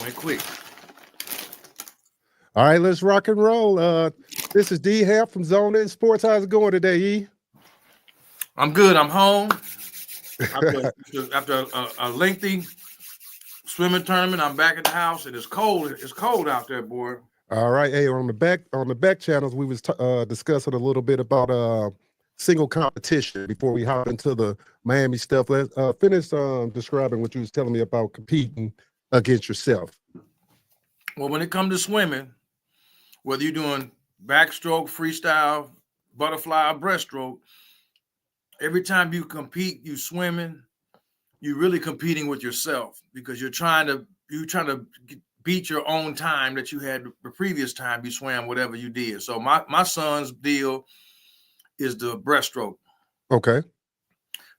Went quick. All right, let's rock and roll. This is D Hamp from Zone In Sports. How's it going today, E? I'm good. I'm home after a lengthy swimming tournament. I'm back at the house, and it's cold. It's cold out there, boy. All right, hey, on the back channels, we was discussing a little bit about single competition before we hop into the Miami stuff. Let's finish describing what you was telling me about competing against yourself. Well, when it comes to swimming, whether you're doing backstroke, freestyle, butterfly, or breaststroke, every time you compete, you swimming, you're really competing with yourself because you're trying to beat your own time that you had the previous time you swam whatever you did. So my son's deal is the breaststroke. Okay.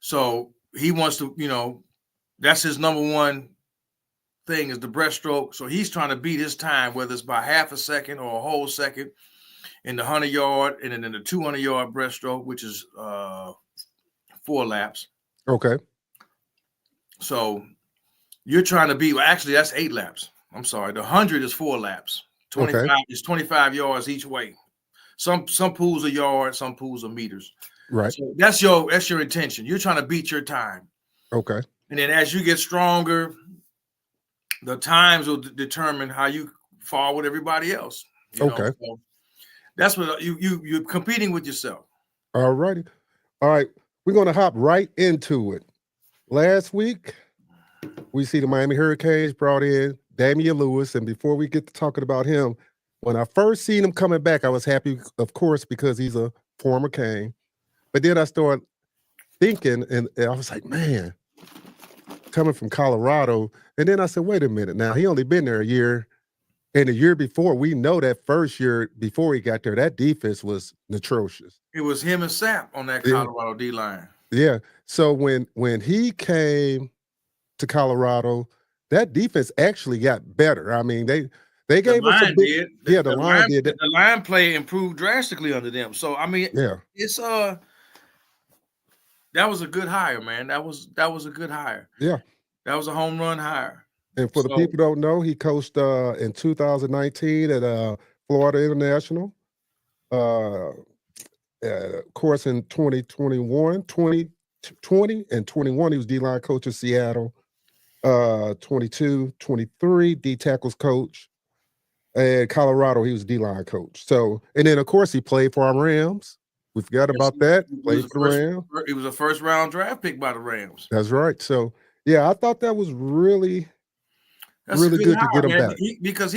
So he wants to, that's his number one thing is the breaststroke. So he's trying to beat his time, whether it's by half a second or a whole second in the 100-yard and then in the 200-yard breaststroke, which is 4 laps. Okay. So you're trying to beat, well, actually that's 8 laps. I'm sorry. The 100 is 4 laps. 25 is 25 yards each way. Some pools are yards, some pools are meters. Right. So that's your intention. You're trying to beat your time. Okay. And then as you get stronger, the times will determine how you fall with everybody else. Okay. So that's what you're competing with yourself. All righty. All right. We're gonna hop right into it. Last week, we see the Miami Hurricanes brought in Damien Lewis, and before we get to talking about him, when I first seen him coming back, I was happy, of course, because he's a former Cane. But then I started thinking, and I was like, man, coming from Colorado. And then I said, wait a minute, now he only been there a year. And the year before, we know that first year before he got there, that defense was atrocious. It was him and Sapp on that Colorado D-line. Yeah. So when he came to Colorado, that defense actually got better. I mean, they gave us a big, the line did. The line play improved drastically under them. So I mean, it's that was a good hire, man. That was a good hire. Yeah. That was a home run hire. And for the people who don't know, he coached in 2019 at Florida International. Of course, in 2021, 2020 and 21, he was D-line coach in Seattle. 22, 23, D tackles coach. And Colorado, he was D-line coach. So, and then of course he played for our Rams. We forgot about that. Played for the Rams. He was a first-round draft pick by the Rams. That's right. So, yeah, I thought that was really good to get him back. Because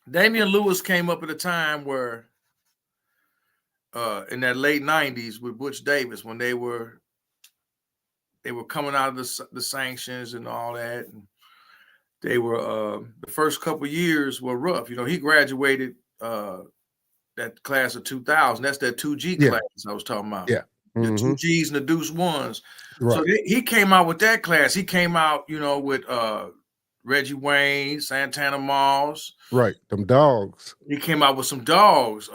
Damien Lewis came up at a time where in that late 90s with Butch Davis when they were coming out of the sanctions and all that, and they were the first couple years were rough. He graduated that class of 2000. That's that 2G class I was talking about. Yeah, the 2Gs and the Deuce Ones. Right. So he came out with that class. He came out, with Reggie Wayne, Santana Moss. Right, them dogs. He came out with some dogs.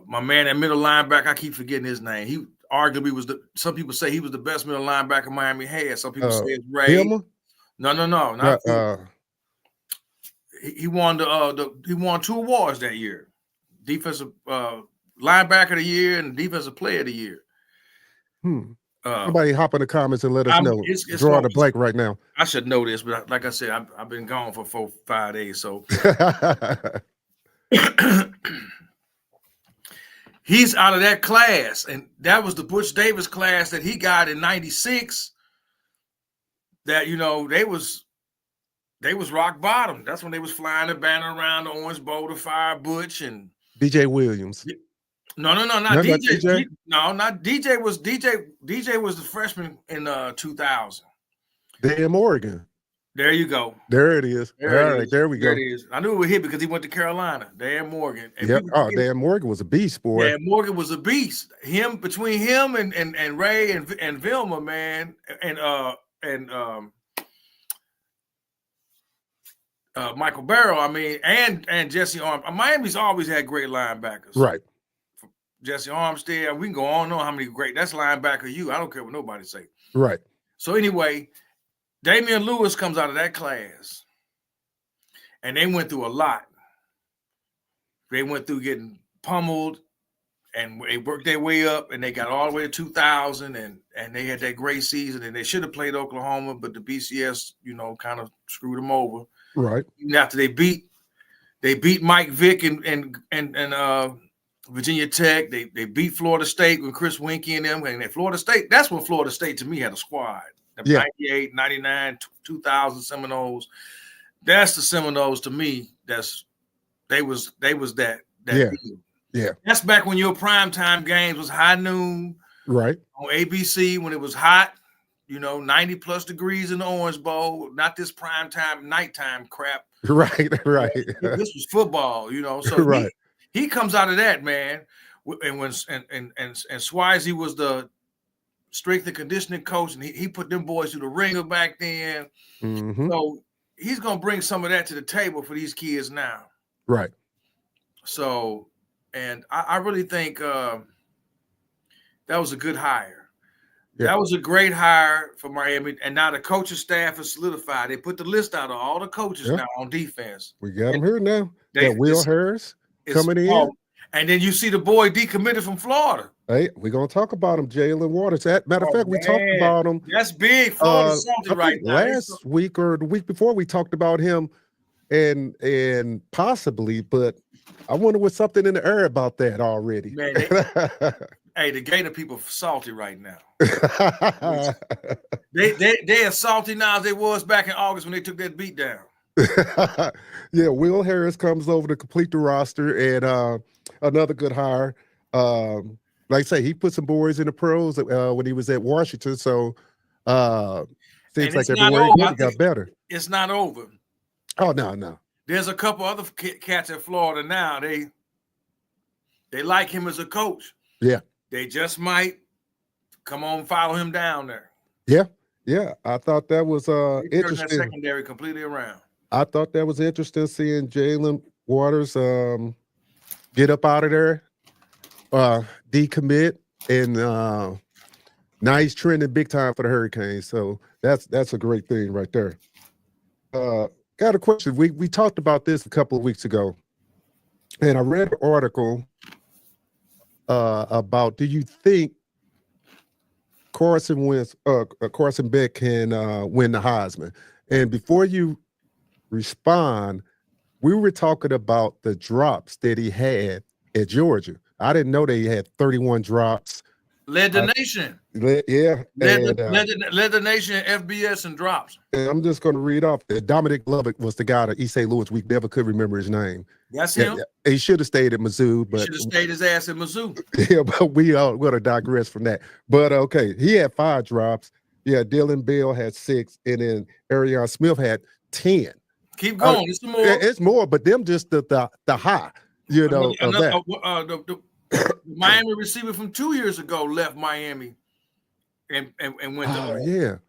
My man at middle linebacker, I keep forgetting his name. He arguably some people say he was the best middle linebacker Miami had. Some people say it's Ray. Him? No, not he won he won 2 awards that year. Defensive linebacker of the year and defensive player of the year. Somebody hop in the comments and let us know. It's drawing a blank right now. I should know this, but like I said, I've been gone for 4-5 days. So he's out of that class. And that was the Butch Davis class that he got in 96. That, they was rock bottom. That's when they was flying the banner around the Orange Bowl to fire Butch and DJ Williams. No, not DJ. Not DJ. DJ was the freshman in 2000. Damn Oregon. There you go. There it is. All right, there we go. There it is. I knew it would hit because he went to Carolina. Dan Morgan. Yep. Dan Morgan was a beast, boy. Dan Morgan was a beast. Between him and Ray and Vilma, man, and Michael Barrow, I mean, and Jesse Arm. Miami's always had great linebackers. Right. Jesse Armstead. We can go on and on how many great. That's linebacker you. I don't care what nobody say. Right. So anyway, Damien Lewis comes out of that class, and they went through a lot. They went through getting pummeled, and they worked their way up, and they got all the way to 2000, and they had that great season, and they should have played Oklahoma, but the BCS, kind of screwed them over. Right. Even after they beat Mike Vick and Virginia Tech. They beat Florida State with Chris Winkie and them. And Florida State, that's when Florida State to me had a squad. The 98, 99, 2000 Seminoles. That's the Seminoles to me. They was that deal. Yeah. That's back when your primetime games was high noon. Right. On ABC when it was hot, 90 plus degrees in the Orange Bowl, not this primetime nighttime crap. Right. This was football, So right. He comes out of that, man. And when Swarzy was the strength and conditioning coach, and he put them boys through the ringer back then. Mm-hmm. So he's gonna bring some of that to the table for these kids now. Right. So, and I really think that was a good hire. Yeah. That was a great hire for Miami, and now the coaching staff is solidified. They put the list out of all the coaches now on defense. We got them here now. Will Harris coming in. And then you see the boy decommitted from Florida. Hey, we're going to talk about him, Jalen Waters. Matter of fact, we talked about him. That's big. Florida's salty right now. Last week or the week before, we talked about him and possibly, but I wonder what's something in the air about that already. Man, hey, the Gator people salty right now. they as salty now as they was back in August when they took that beat down. Yeah, Will Harris comes over to complete the roster, and another good hire. Like I say, he put some boys in the pros when he was at Washington, so seems like everywhere he got better. It's not over. Oh, no. There's a couple other cats in Florida now. They like him as a coach. Yeah. They just might come on, follow him down there. Yeah. I thought that was interesting. That secondary completely around. I thought that was interesting seeing Jalen Waters get up out of there, decommit, and now he's trending big time for the Hurricanes. So that's a great thing right there. Got a question. We talked about this a couple of weeks ago, and I read an article about, do you think Carson Beck can win the Heisman? And before you respond, we were talking about the drops that he had at Georgia. I didn't know that he had 31 drops. Led the nation. Led the nation in FBS and drops. And I'm just going to read off. Dominic Lubbock was the guy that Issei Lewis. We never could remember his name. That's him. He should have stayed at Mizzou. But he should have stayed his ass at Mizzou. Yeah, but we're going to digress from that. But okay, he had 5 drops. Yeah, Dylan Bell had 6, and then Arion Smith had 10. Keep going. It's more. It's more, but them just the high. The Miami receiver from 2 years ago left Miami and went to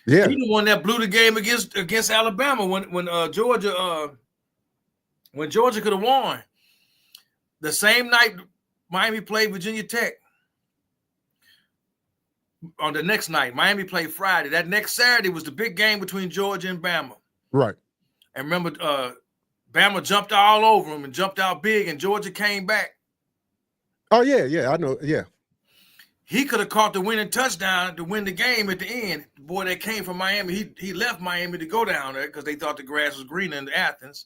yeah. He the one that blew the game against Alabama when Georgia could have won. The same night Miami played Virginia Tech. On the next night, Miami played Friday. That next Saturday was the big game between Georgia and Bama. Right. And remember, Bama jumped all over him and jumped out big, and Georgia came back. Oh, yeah, I know, yeah. He could have caught the winning touchdown to win the game at the end. The boy that came from Miami, he left Miami to go down there because they thought the grass was greener in Athens.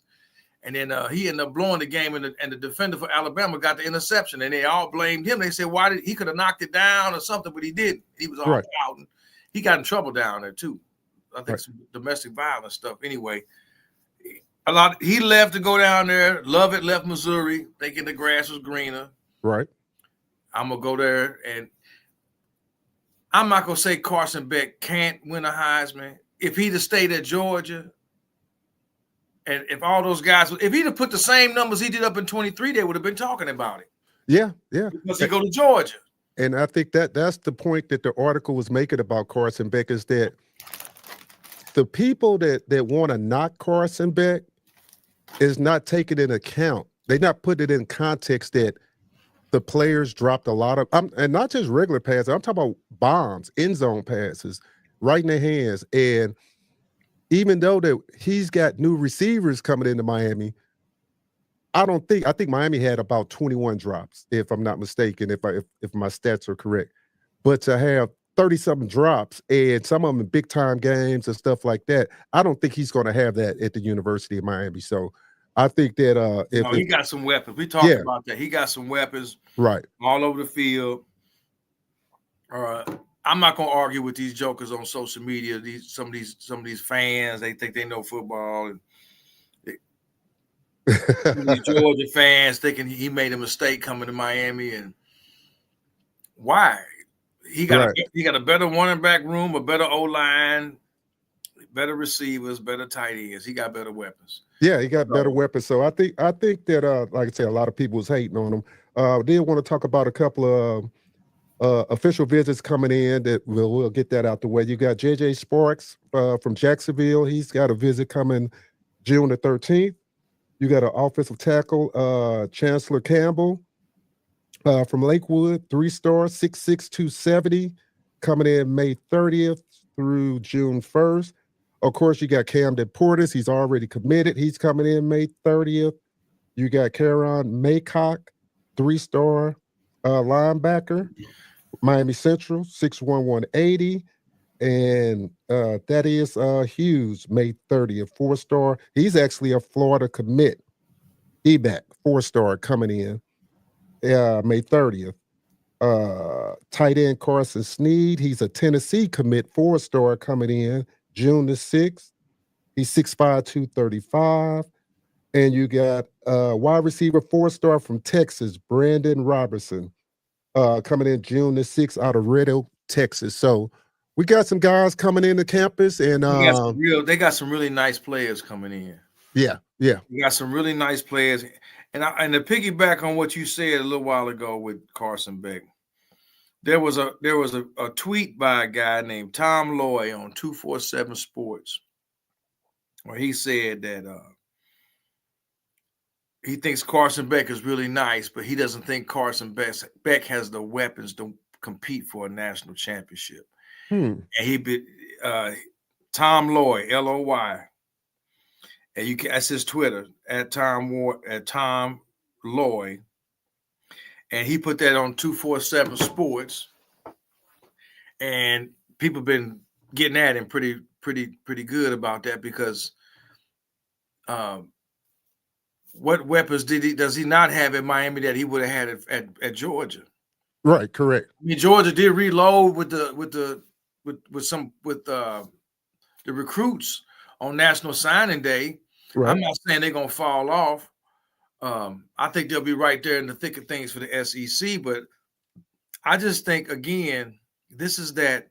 And then he ended up blowing the game, and the defender for Alabama got the interception, and they all blamed him. They said, why did he could have knocked it down or something, but he didn't. He was all out, and he got in trouble down there too. I think some domestic violence stuff. Anyway, he left to go down there. Lovett left Missouri, thinking the grass was greener. Right. I'm gonna go there, and I'm not gonna say Carson Beck can't win a Heisman. If he'd have stayed at Georgia, and if all those guys, if he'd have put the same numbers he did up in 23, they would have been talking about it. Yeah. Because he go to Georgia. And I think that's the point that the article was making about Carson Beck, is that the people that want to knock Carson Beck is not taking into account. They're not putting it in context that the players dropped a lot of, and not just regular passes. I'm talking about bombs, end zone passes, right in their hands. And even though that he's got new receivers coming into Miami, I think Miami had about 21 drops, if I'm not mistaken, if my stats are correct. But to have 30-something drops and some of them in big time games and stuff like that, I don't think he's going to have that at the University of Miami. So I think that no, he got some weapons. We talked Yeah. about that. He got some weapons right, all over the field. I'm not gonna argue with these jokers on social media. Some of these fans, they think they know football, and these Georgia fans thinking he made a mistake coming to Miami, and why? He got a better running back room, a better O-line, better receivers, better tight ends. He got better weapons. Yeah, he got better weapons. So I think that like I say, a lot of people was hating on him. Did want to talk about a couple of official visits coming in that we'll get that out the way. You got JJ Sparks from Jacksonville. He's got a visit coming June the 13th. You got an offensive tackle, Chancellor Campbell from Lakewood, 3-star, 6'6", 270, coming in May 30th through June 1st. Of course, you got Camden Portis. He's already committed. He's coming in May 30th. You got Caron Maycock, 3-star linebacker, Miami Central, 6'1", 180. And Thaddeus Hughes, May 30th, 4-star. He's actually a Florida commit. E-back, 4-star coming in May 30th. Tight end Carson Sneed, he's a Tennessee commit, 4-star coming in June the 6th. He's 6'5", 235. And you got wide receiver 4-star from Texas, Brandon Robertson, coming in June the 6th out of Red Oak, Texas. So we got some guys coming into campus, and they got some really nice players coming in. Yeah. We got some really nice players. And to piggyback on what you said a little while ago with Carson Beck, there was a tweet by a guy named Tom Loy on 247 Sports where he said that he thinks Carson Beck is really nice, but he doesn't think Carson Beck has the weapons to compete for a national championship. And Tom Loy, L-O-Y, and that's his Twitter at Tom Loy, and he put that on 247 Sports, and people been getting at him pretty good about that because what weapons does he not have in Miami that he would have had at Georgia? Right, correct. I mean, Georgia did reload with the recruits on National Signing Day. Right. I'm not saying they're gonna fall off. I think they'll be right there in the thick of things for the SEC, but I just think again, this is that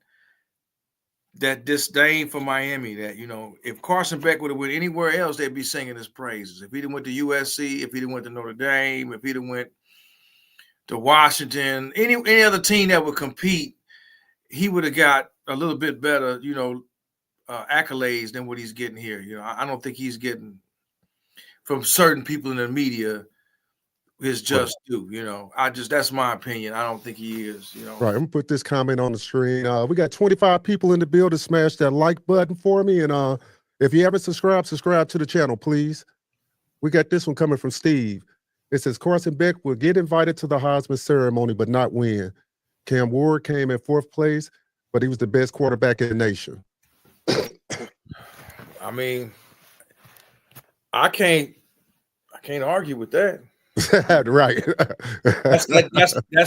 disdain for Miami that, if Carson Beck would have went anywhere else, they'd be singing his praises. If he'd went to USC, if he'd went to Notre Dame, if he'd went to Washington, any other team that would compete, he would have got a little bit better, accolades than what he's getting here. I don't think he's getting from certain people in the media his just due. That's my opinion. I don't think he is. Right. I'm gonna put this comment on the screen. We got 25 people in the building. Smash that like button for me, and if you haven't subscribed to the channel, please. We got this one coming from Steve. It says Carson Beck will get invited to the Heisman ceremony, but not win. Cam Ward came in 4th place, but he was the best quarterback in the nation. I mean, I can't argue with that. Right. that's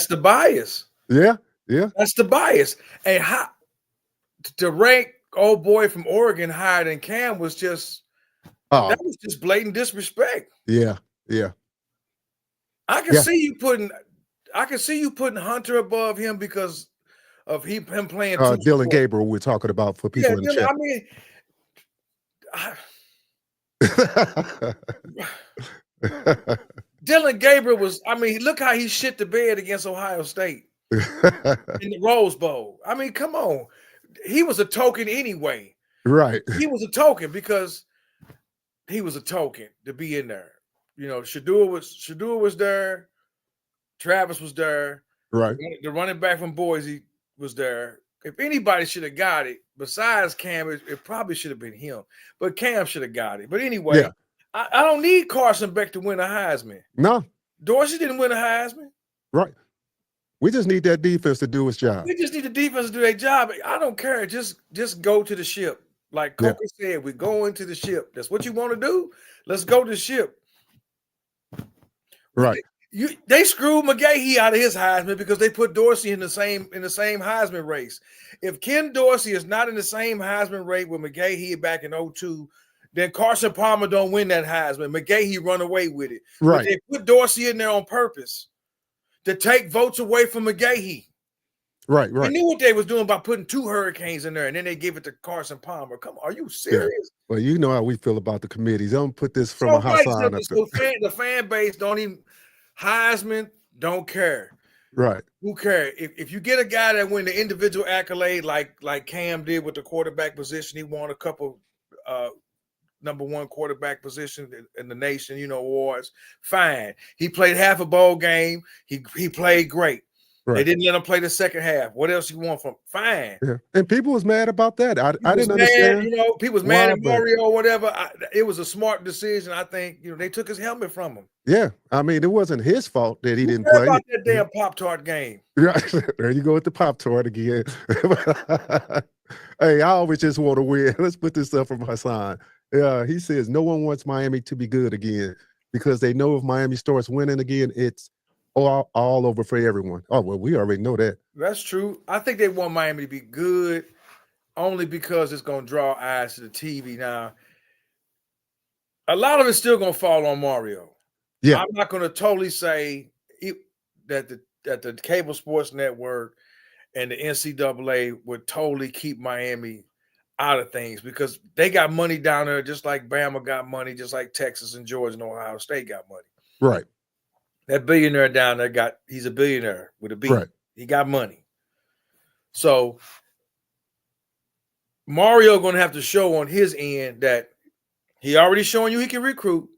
the bias. Yeah. That's the bias. And how to rank old boy from Oregon higher than Cam was just that was just blatant disrespect. Yeah. I can see you putting Hunter above him because of him playing Dylan Gabriel we're talking about for people in the chat. Dylan Gabriel look how he shit the bed against Ohio State in the Rose Bowl. I mean, come on. He was a token anyway. Right. He was a token because he was a token to be in there. Shadua was there. Travis was there. Right. The running back from Boise was there. if anybody should have got it besides Cam, it probably should have been him. But Cam should have got it. But anyway, I don't need Carson Beck to win a Heisman. No. Dorsey didn't win a Heisman. Right. We just need that defense to do its job. We just need the defense to do their job. I don't care. Just go to the ship. Like Coker said, we're going to the ship. That's what you want to do? Let's go to the ship. Right. They screwed McGahee out of his Heisman because they put Dorsey in the same Heisman race. If Ken Dorsey is not in the same Heisman race with McGahee back in 2002, then Carson Palmer don't win that Heisman. McGahee run away with it. Right. But they put Dorsey in there on purpose to take votes away from McGahee. Right. They knew what they was doing by putting 2 hurricanes in there, and then they give it to Carson Palmer. Come on, are you serious? Yeah. Well, you know how we feel about the committees. Don't put this from a Hassan. The fan base don't even Heisman don't care. Right. Who cares? If you get a guy that win the individual accolade like Cam did with the quarterback position, he won a couple number 1 quarterback position in the nation, awards. Fine. He played half a bowl game. He played great. Right. They didn't let him play the second half. What else you want from him? Fine. Yeah. And people was mad about that. I didn't understand. People was mad at Mario or whatever. It was a smart decision. I think, they took his helmet from him. Yeah. I mean, it wasn't his fault that he didn't play. About that damn Pop-Tart game. Right. There you go with the Pop-Tart again. Hey, I always just want to win. Let's put this up from Hassan. Yeah, he says no one wants Miami to be good again because they know if Miami starts winning again, it's all over for everyone. Oh, well, we already know that. That's true. I think they want Miami to be good only because it's going to draw eyes to the TV. Now, a lot of it's still going to fall on Mario. Yeah. I'm not going to totally say that the cable sports network and the NCAA would totally keep Miami out of things because they got money down there just like Bama got money, just like Texas and Georgia and Ohio State got money. Right. That billionaire down there he's a billionaire with a B. Right. He got money. So Mario going to have to show on his end that he already showing you he can recruit.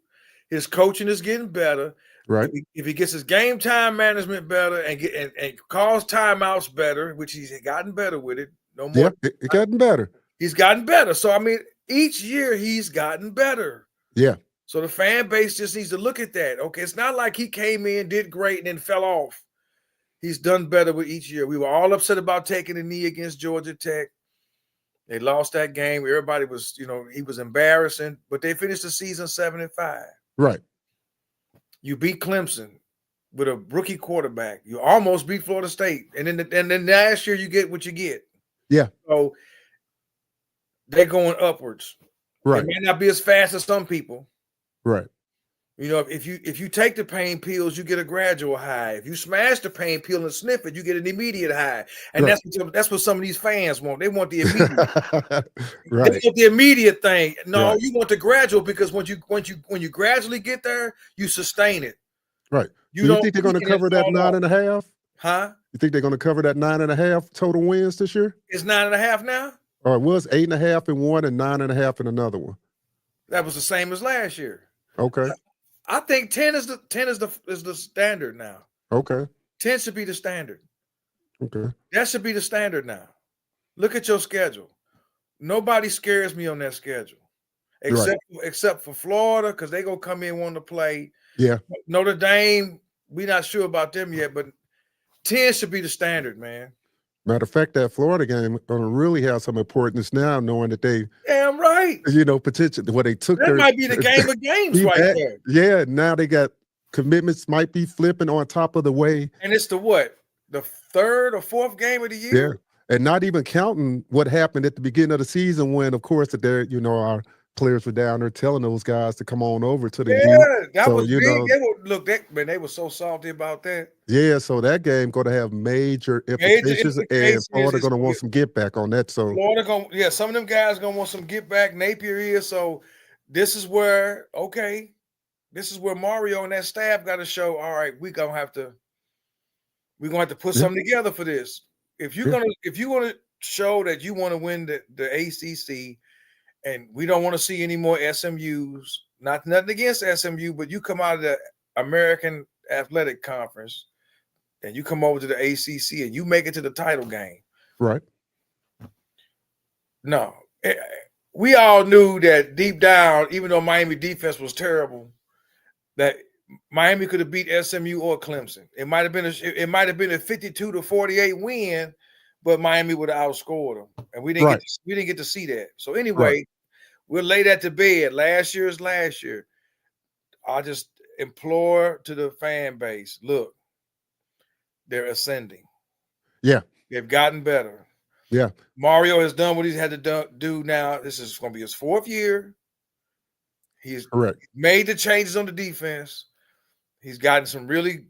His coaching is getting better. Right. If he gets his game time management better and calls timeouts better, which he's gotten better with it. No more. Yeah, it's gotten better. He's gotten better. So, I mean, each year he's gotten better. Yeah. So the fan base just needs to look at that. Okay, it's not like he came in, did great, and then fell off. He's done better with each year. We were all upset about taking a knee against Georgia Tech. They lost that game. Everybody was, he was embarrassing, but they finished the season 7-5. Right. You beat Clemson with a rookie quarterback. You almost beat Florida State. And then last year you get what you get. Yeah. So they're going upwards. Right. It may not be as fast as some people. Right. If you take the pain pills, you get a gradual high. If you smash the pain pill and sniff it, you get an immediate high. And right. that's what some of these fans want. They want the immediate. Right. They want the immediate thing. No, right. you want the gradual because when you gradually get there, you sustain it. Right. You think they're going to cover that 9.5? Huh? You think they're going to cover that 9.5 total wins this year? It's 9.5 now? Or it was 8.5 in one and 9.5 in another one. That was the same as last year. Okay. I think 10 is the standard now. Okay. 10 should be the standard. Okay. That should be the standard now. Look at your schedule. Nobody scares me on that schedule. Except for Florida, because they're gonna come in wanting to play. Yeah. Notre Dame, we're not sure about them yet, but 10 should be the standard, man. Matter of fact, that Florida game gonna really have some importance now, knowing that they damn right. Potentially what they took. That might be the game of games right there. Yeah, now they got commitments might be flipping on top of the way. And it's the what? The third or fourth game of the year? Yeah. And not even counting what happened at the beginning of the season when, of course, that they're, our players were down there telling those guys to come on over to the youth. That was big. They were so salty about that. Yeah, so that game going to have major implications, and Florida going to want some get back on that. So Florida some of them guys going to want some get back. Napier is so. This is where Mario and that staff got to show. All right, we're gonna have to put something together for this. If you're gonna show that you want to win the ACC. And we don't want to see any more SMUs. Nothing against SMU, but you come out of the American Athletic Conference and you come over to the ACC and you make it to the title game. Right. No. We all knew that deep down, even though Miami defense was terrible, that Miami could have beat SMU or Clemson. It might have been a 52-48 win, but Miami would have outscored them, and we didn't get to see that. So anyway, we'll lay that to bed. Last year is last year. I just implore to the fan base: look, they're ascending. Yeah, they've gotten better. Yeah, Mario has done what he's had to do. Now this is going to be his 4th year. He's made the changes on the defense. He's gotten some really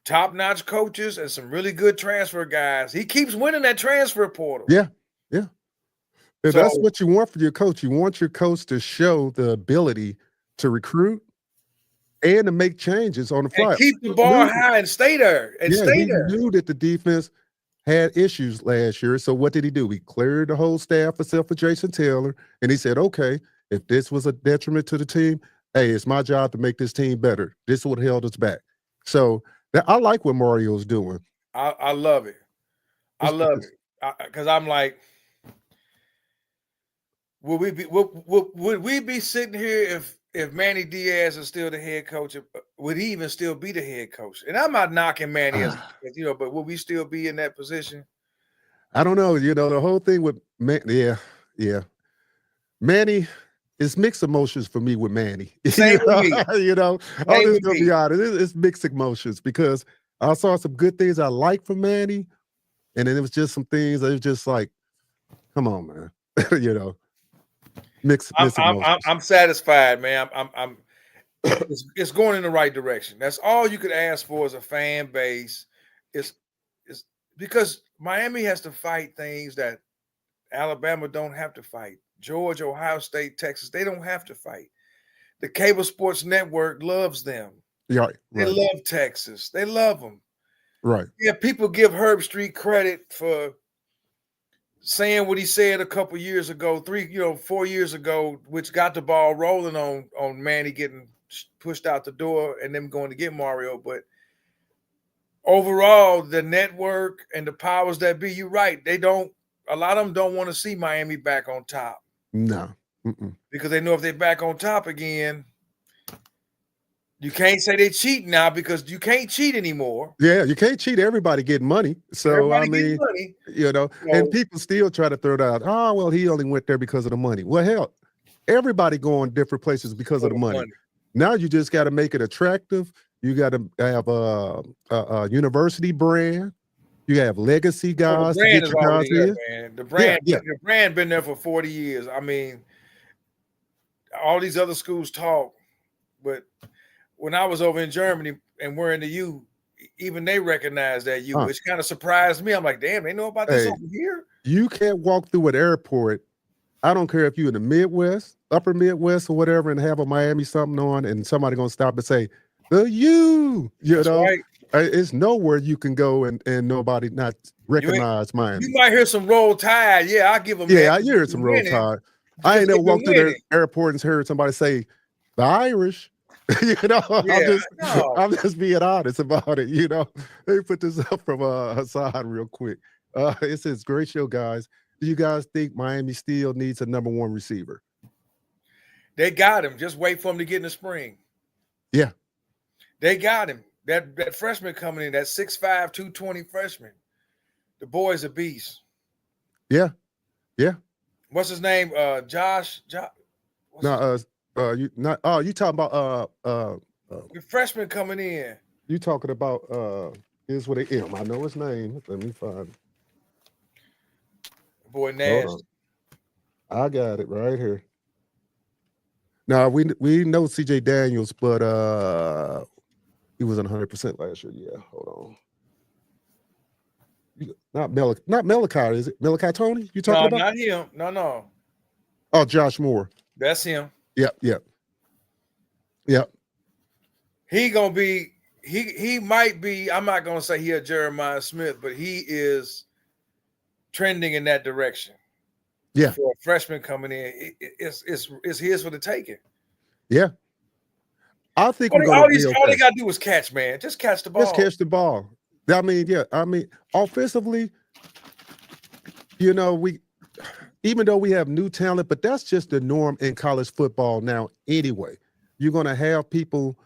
top-notch coaches and some really good transfer guys. He keeps winning that transfer portal. Yeah. And so, that's what you want for your coach. You want your coach to show the ability to recruit and to make changes on the fly. And keep the bar high and stay there. He knew that the defense had issues last year. So what did he do? He cleared the whole staff except for Jason Taylor. And he said, okay, if this was a detriment to the team, hey, it's my job to make this team better. This is what held us back. So I like what Mario's doing. I love it. I love it. Because I'm like, would we be sitting here if Manny Diaz is still the head coach? Would he even still be the head coach? And I'm not knocking Manny, but would we still be in that position? I don't know. The whole thing with Manny, Manny, it's mixed emotions for me with Manny. Same with me. I'm just gonna be honest. It's mixed emotions because I saw some good things I like from Manny, and then it was just some things that was just like, come on, man. Mixed emotions. I'm satisfied, man. It's going in the right direction. That's all you could ask for as a fan base. Is because Miami has to fight things that Alabama don't have to fight. Georgia, Ohio State, Texas, they don't have to fight. The cable sports network loves them. Right. They love Texas. They love them. Right. Yeah, people give Herb Street credit for saying what he said a couple years ago, 4 years ago, which got the ball rolling on Manny getting pushed out the door and them going to get Mario. But overall, the network and the powers that be, you're right. A lot of them don't want to see Miami back on top. No. Because they know if they're back on top again, you can't say they cheat now because you can't cheat anymore. Yeah, you can't cheat. Everybody getting money. So, money. And people still try to throw it out. Oh, well, he only went there because of the money. Well, hell, everybody going different places because of the money. Now you just got to make it attractive. You got to have a university brand. You have legacy guys. The brand is already there, man. The brand been there for 40 years. I mean, all these other schools talk, but when I was over in Germany and wearing the U, even they recognized that U, which kind of surprised me. I'm like, damn, they know about this over here? You can't walk through an airport. I don't care if you're in the Midwest, upper Midwest or whatever, and have a Miami something on, and somebody going to stop and say, the U, Right. It's nowhere you can go and nobody not recognize Miami. You might hear some Roll Tide. Yeah, I'll give them. Yeah, I hear some Roll Tide. I ain't never walked through the airport and heard somebody say, the Irish. I'm just being honest about it. Let me put this up from Hassan real quick. It says, great show, guys. Do you guys think Miami still needs a number 1 receiver? They got him. Just wait for him to get in the spring. Yeah. They got him. That freshman coming in, that 6'5", 220 freshman. The boy's a beast. Yeah. What's his name? Josh. No, you talking about the freshman coming in. You talking about here's what I know his name. Let me find it. Boy nasty. I got it right here. Now we know CJ Daniels, but he wasn't 100% last year. Yeah, hold on. Not Malachi, is it? Malachi Tony? You talking about? Not him. No. Oh, Josh Moore. That's him. Yep. He gonna be. He might be. I'm not gonna say he a Jeremiah Smith, but he is trending in that direction. Yeah. For a freshman coming in, it's his for the taking. Yeah. I think all they gotta do is catch, man. Just catch the ball. Just catch the ball. I mean, offensively, even though we have new talent, but that's just the norm in college football now anyway. You're going to have people,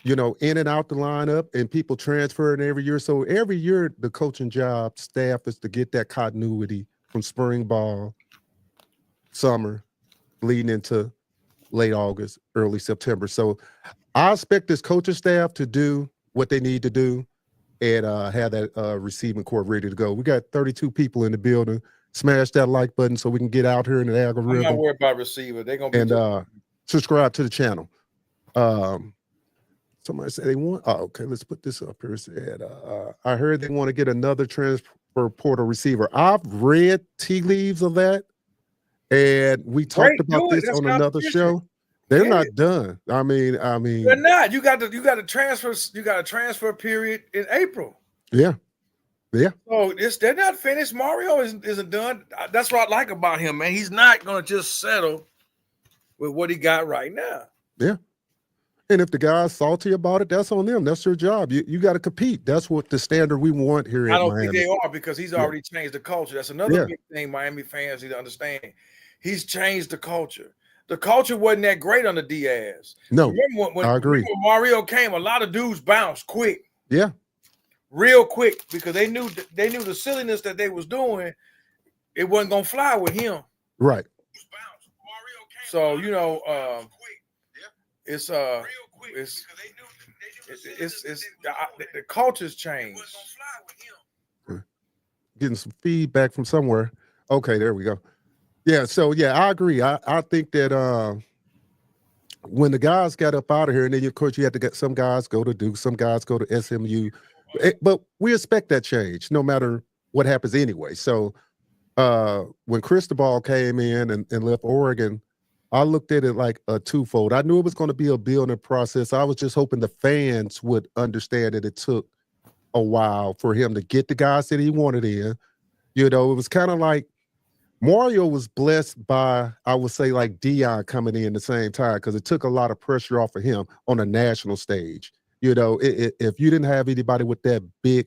you know, in and out the lineup and people transferring every year. So every year the coaching job staff is to get that continuity from spring ball, summer, leading into late August, early September. So I expect this coaching staff to do what they need to do and have that receiving corps ready to go. We got 32 people in the building. Smash that like button so we can get out here in the algorithm. I'm not worried about receiver. They're gonna be and subscribe to the channel. Somebody said they want. Oh, okay. Let's put this up here. It said, I heard they want to get another transfer portal receiver. I've read tea leaves of that, and we talked about this on another show. They're not done. I mean, they're not. You got to transfer. You got a transfer period in April. Yeah. So they're not finished. Mario isn't done. That's what I like about him, man. He's not gonna just settle with what he got right now. Yeah. And if the guy's salty about it, that's on them. That's their job. You got to compete. That's what the standard we want here in Miami. I don't think they are, because he's already changed the culture. That's another big thing Miami fans need to understand. He's changed the culture. The culture wasn't that great under Diaz. No, I agree. When Mario came, a lot of dudes bounced quick. Yeah. Real quick, because they knew the silliness that they was doing. It wasn't gonna fly with him. Right. So it's the culture's changed. Getting some feedback from somewhere. Okay, there we go. Yeah, so I agree. I think that when the guys got up out of here, and then of course you had to get some guys go to Duke, some guys go to SMU, but we expect that change no matter what happens anyway. So when Cristobal came in and left Oregon, I looked at it like a twofold. I knew it was going to be a building process. I was just hoping the fans would understand that it took a while for him to get the guys that he wanted in. You know, it was kind of like Mario was blessed by, I would say, like Dion coming in the same time, because it took a lot of pressure off of him on a national stage. You know, if you didn't have anybody with that big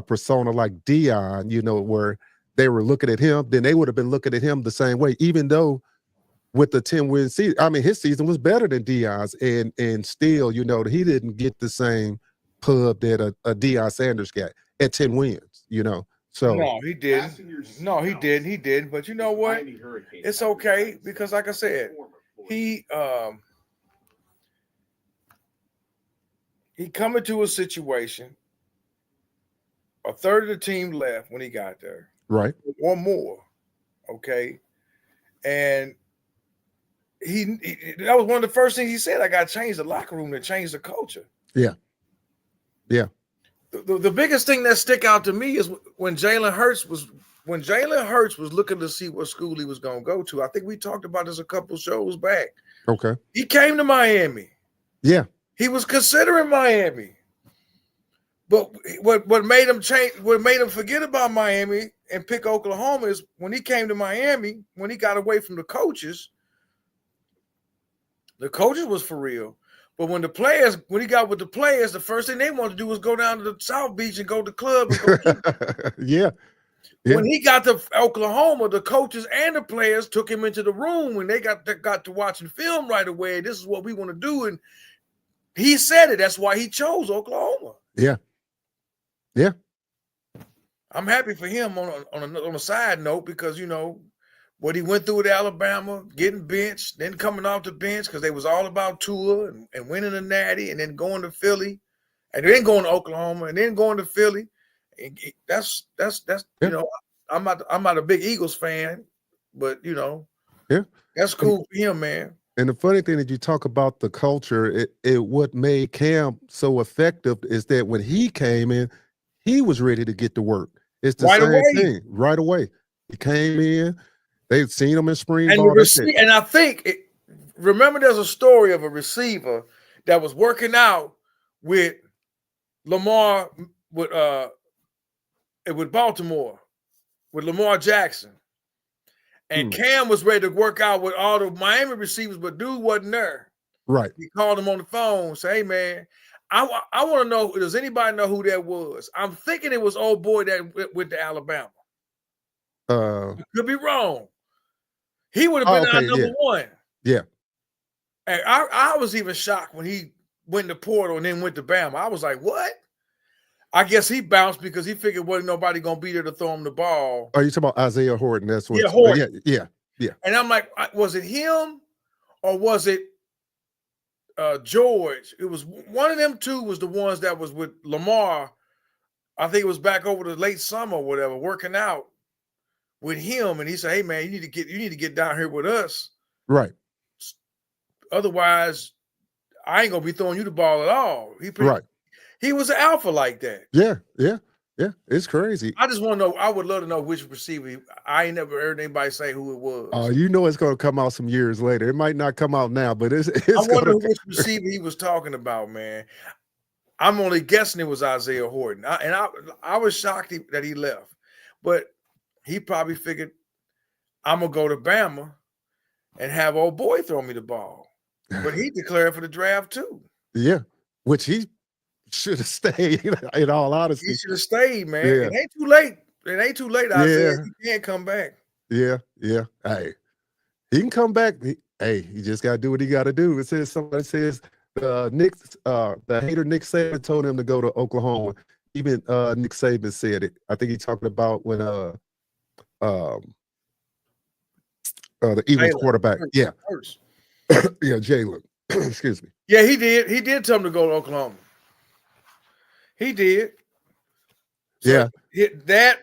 persona like Dion, you know, where they were looking at him, then they would have been looking at him the same way, even though with the 10-win season, I mean, his season was better than Dion's, and still, you know, he didn't get the same pub that a Deion Sanders got at 10 wins, you know. So no, he didn't. No, he didn't. He didn't. But you know what? It's okay, because, like I said, he come into a situation. A third of the team left when he got there, right, or more. Okay, and that was one of the first things he said. I got to change the locker room to change the culture. Yeah. The biggest thing that stick out to me is when Jalen Hurts was looking to see what school he was going to go to. I think we talked about this a couple shows back. Okay. He came to Miami. Yeah. He was considering Miami. But what made him change, what made him forget about Miami and pick Oklahoma is when he came to Miami, when he got away from the coaches was for real. But when he got with the players, the first thing they wanted to do was go down to the South Beach and go to the club. And go yeah. When he got to Oklahoma, the coaches and the players took him into the room when they got to watching film right away. This is what we want to do. And he said it. That's why he chose Oklahoma. Yeah. I'm happy for him on a side note, because, you know, what he went through at Alabama, getting benched, then coming off the bench because they was all about Tua and winning a natty, and then going to Philly, and then going to Oklahoma, and then going to Philly. And that's you know, I'm not a big Eagles fan, but, you know, that's cool for him, man. And the funny thing that you talk about the culture, what made Camp so effective is that when he came in, he was ready to get to work. It's the same thing right away. He came in. They've seen him in spring ball. And I think, remember, there's a story of a receiver that was working out with Lamar, with Baltimore, with Lamar Jackson. And Cam was ready to work out with all the Miami receivers, but dude wasn't there. Right. He called him on the phone, say, hey, man, I want to know, does anybody know who that was? I'm thinking it was old boy that went to Alabama. Uh, Could be wrong. He would have been our okay, number one. yeah. And I was even shocked when he went to Portal and then went to Bama. I was like, what? I guess he bounced because he figured wasn't nobody gonna be there to throw him the ball. Are you talking about Isaiah Horton? That's what. Yeah, Horton. Yeah. And I'm like, was it him or was it George? It was one of them two was the ones that was with Lamar. I think it was back over the late summer or whatever, working out with him. And he said, hey man, you need to get down here with us. Right. Otherwise, I ain't gonna be throwing you the ball at all. He was an alpha like that. Yeah. It's crazy. I just want to know. I would love to know which receiver. I ain't never heard anybody say who it was. Oh, you know it's going to come out some years later. It might not come out now, but it's I wonder which receiver he was talking about, man. I'm only guessing it was Isaiah Horton. I was shocked that he left, but he probably figured I'm gonna go to Bama and have old boy throw me the ball. But he declared for the draft too. Yeah, which he should have stayed. In all honesty, he should have stayed, man. Yeah. It ain't too late. It ain't too late. Isaiah, he can't come back. Yeah. Hey, he can come back. He just got to do what he got to do. It says somebody says the hater Nick Saban told him to go to Oklahoma. Even Nick Saban said it. I think he's talking about when the Eagles quarterback. Yeah. Yeah, Jalen. Excuse me. Yeah, he did. He did tell him to go to Oklahoma. He did. So that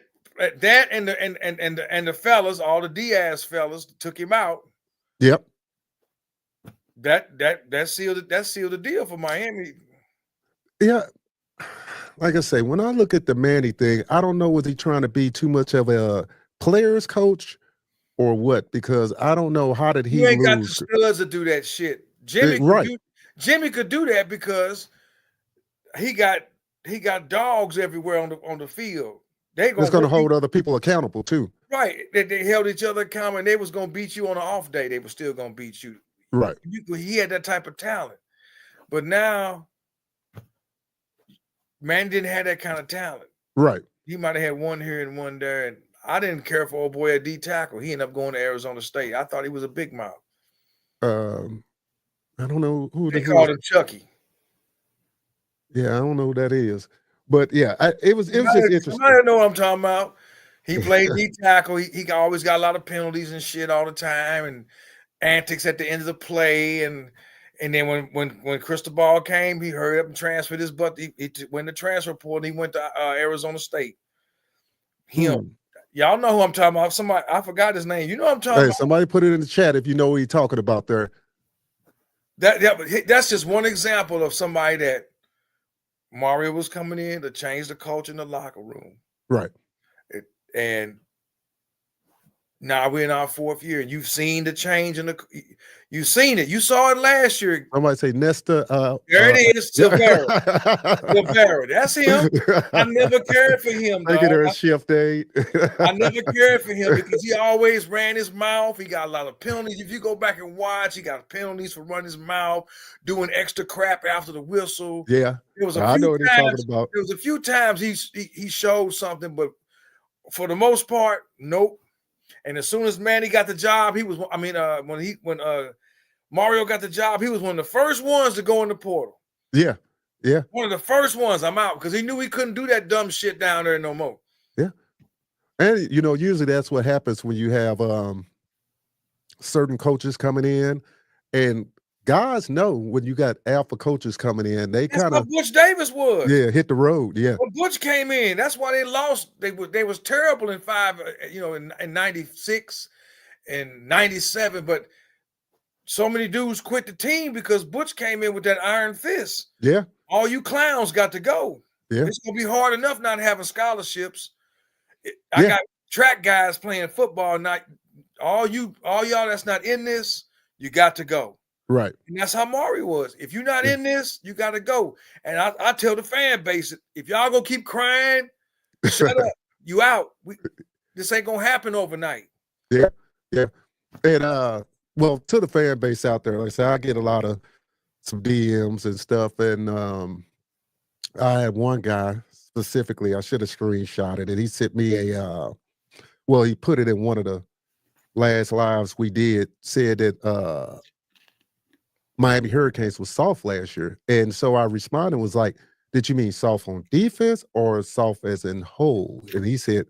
and the fellas, all the Diaz fellas, took him out. Yep. That sealed the deal for Miami. Yeah. Like I say, when I look at the Manny thing, I don't know, was he trying to be too much of a player's coach or what? Because I don't know, how did he You ain't lose? got the studs to do that shit. Jimmy could do that because he got dogs everywhere on the field. It's going to hold other people accountable too. Right. They held each other accountable, and they was going to beat you on an off day. They were still going to beat you. Right. He had that type of talent. But now, man didn't have that kind of talent. Right. He might have had one here and one there. And I didn't care for old boy at D tackle. He ended up going to Arizona State. I thought he was a big mouth. I don't know who they called him Chucky. Yeah, I don't know who that is. But yeah, it was just interesting. I know what I'm talking about. He played D tackle. He always got a lot of penalties and shit all the time, and antics at the end of the play. And then when Cristobal came, he hurried up and transferred his butt. He went to transfer portal. He went to Arizona State. Y'all know who I'm talking about. Somebody, I forgot his name. You know what I'm talking about. Somebody put it in the chat if you know what you're talking about there. That's just one example of somebody that Mario was coming in to change the culture in the locker room. Right. And now we're in our fourth year, and you've seen the change you've seen it. You saw it last year. I might say Nesta. There it is, Silvera. Silvera. That's him. I never cared for him. Making her a shift day. I never cared for him because he always ran his mouth. He got a lot of penalties. If you go back and watch, he got penalties for running his mouth, doing extra crap after the whistle. Yeah. I know what you're talking about. There was a few times he showed something, but for the most part, nope. And as soon as Manny got the job, when Mario got the job, he was one of the first ones to go in the portal. Yeah. Yeah. One of the first ones. I'm out because he knew he couldn't do that dumb shit down there no more. Yeah. And usually that's what happens when you have certain coaches coming in, and guys know when you got alpha coaches coming in, they kind of Butch Davis was. Yeah, hit the road. Yeah. When Butch came in, that's why they lost. They was terrible in in 96 and 97, but so many dudes quit the team because Butch came in with that iron fist. Yeah. All you clowns got to go. Yeah. It's gonna be hard enough not having scholarships. I got track guys playing football, not all y'all that's not in this, you got to go. Right. And that's how Maury was. If you're not in this, you got to go. And I tell the fan base, if y'all gonna keep crying, shut up. You out. This ain't gonna happen overnight. Yeah. Yeah. And well, to the fan base out there, like I said, I get a lot of some DMs and stuff. And I had one guy specifically, I should have screenshotted it. He sent me well, he put it in one of the last lives we did, said that Miami Hurricanes was soft last year. And so I responded was like, did you mean soft on defense or soft as in whole? And he said,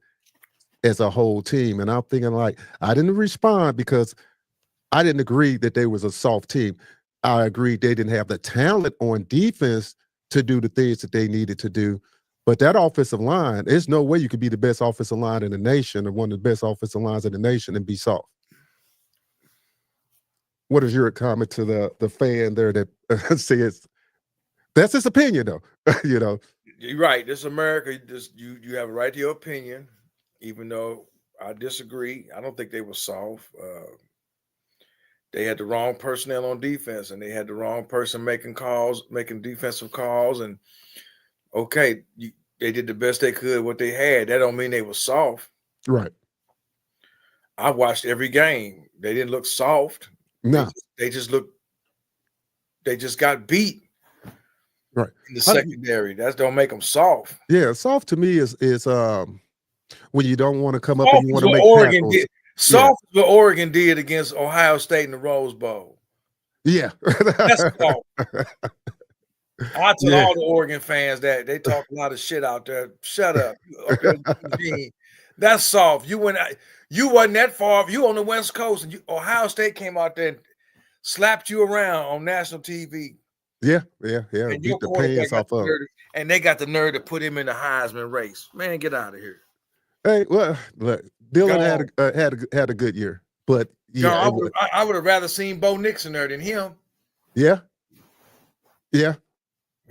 as a whole team. And I'm thinking like, I didn't respond because I didn't agree that they was a soft team. I agreed they didn't have the talent on defense to do the things that they needed to do. But that offensive line, there's no way you could be the best offensive line in the nation or one of the best offensive lines in the nation and be soft. What is your comment to the fan there that says that's his opinion though? You know, You're right. This America, you have a right to your opinion, even though I disagree. I don't think they were soft. They had the wrong personnel on defense, and they had the wrong person making defensive calls. And okay, they did the best they could what they had. That don't mean they were soft. right? I watched every game. They didn't look soft. No, They just got beat. right. In the secondary. That don't make them soft. Yeah, soft to me is when you don't want to come up Soft and you is want to what make Oregon tackles. did. Soft is what Oregon did against Ohio State in the Rose Bowl. Yeah. That's soft. I tell Yeah. all the Oregon fans that they talk a lot of shit out there. Shut up. That's soft. You wasn't that far. You on the West Coast, and Ohio State came out there and slapped you around on national TV. Yeah. And Beat the pants off of. And they got the nerve to put him in the Heisman race. Man, get out of here. Hey, well, look, Dylan had a good year, but yeah, no, I would have rather seen Bo Nixon there than him. Yeah.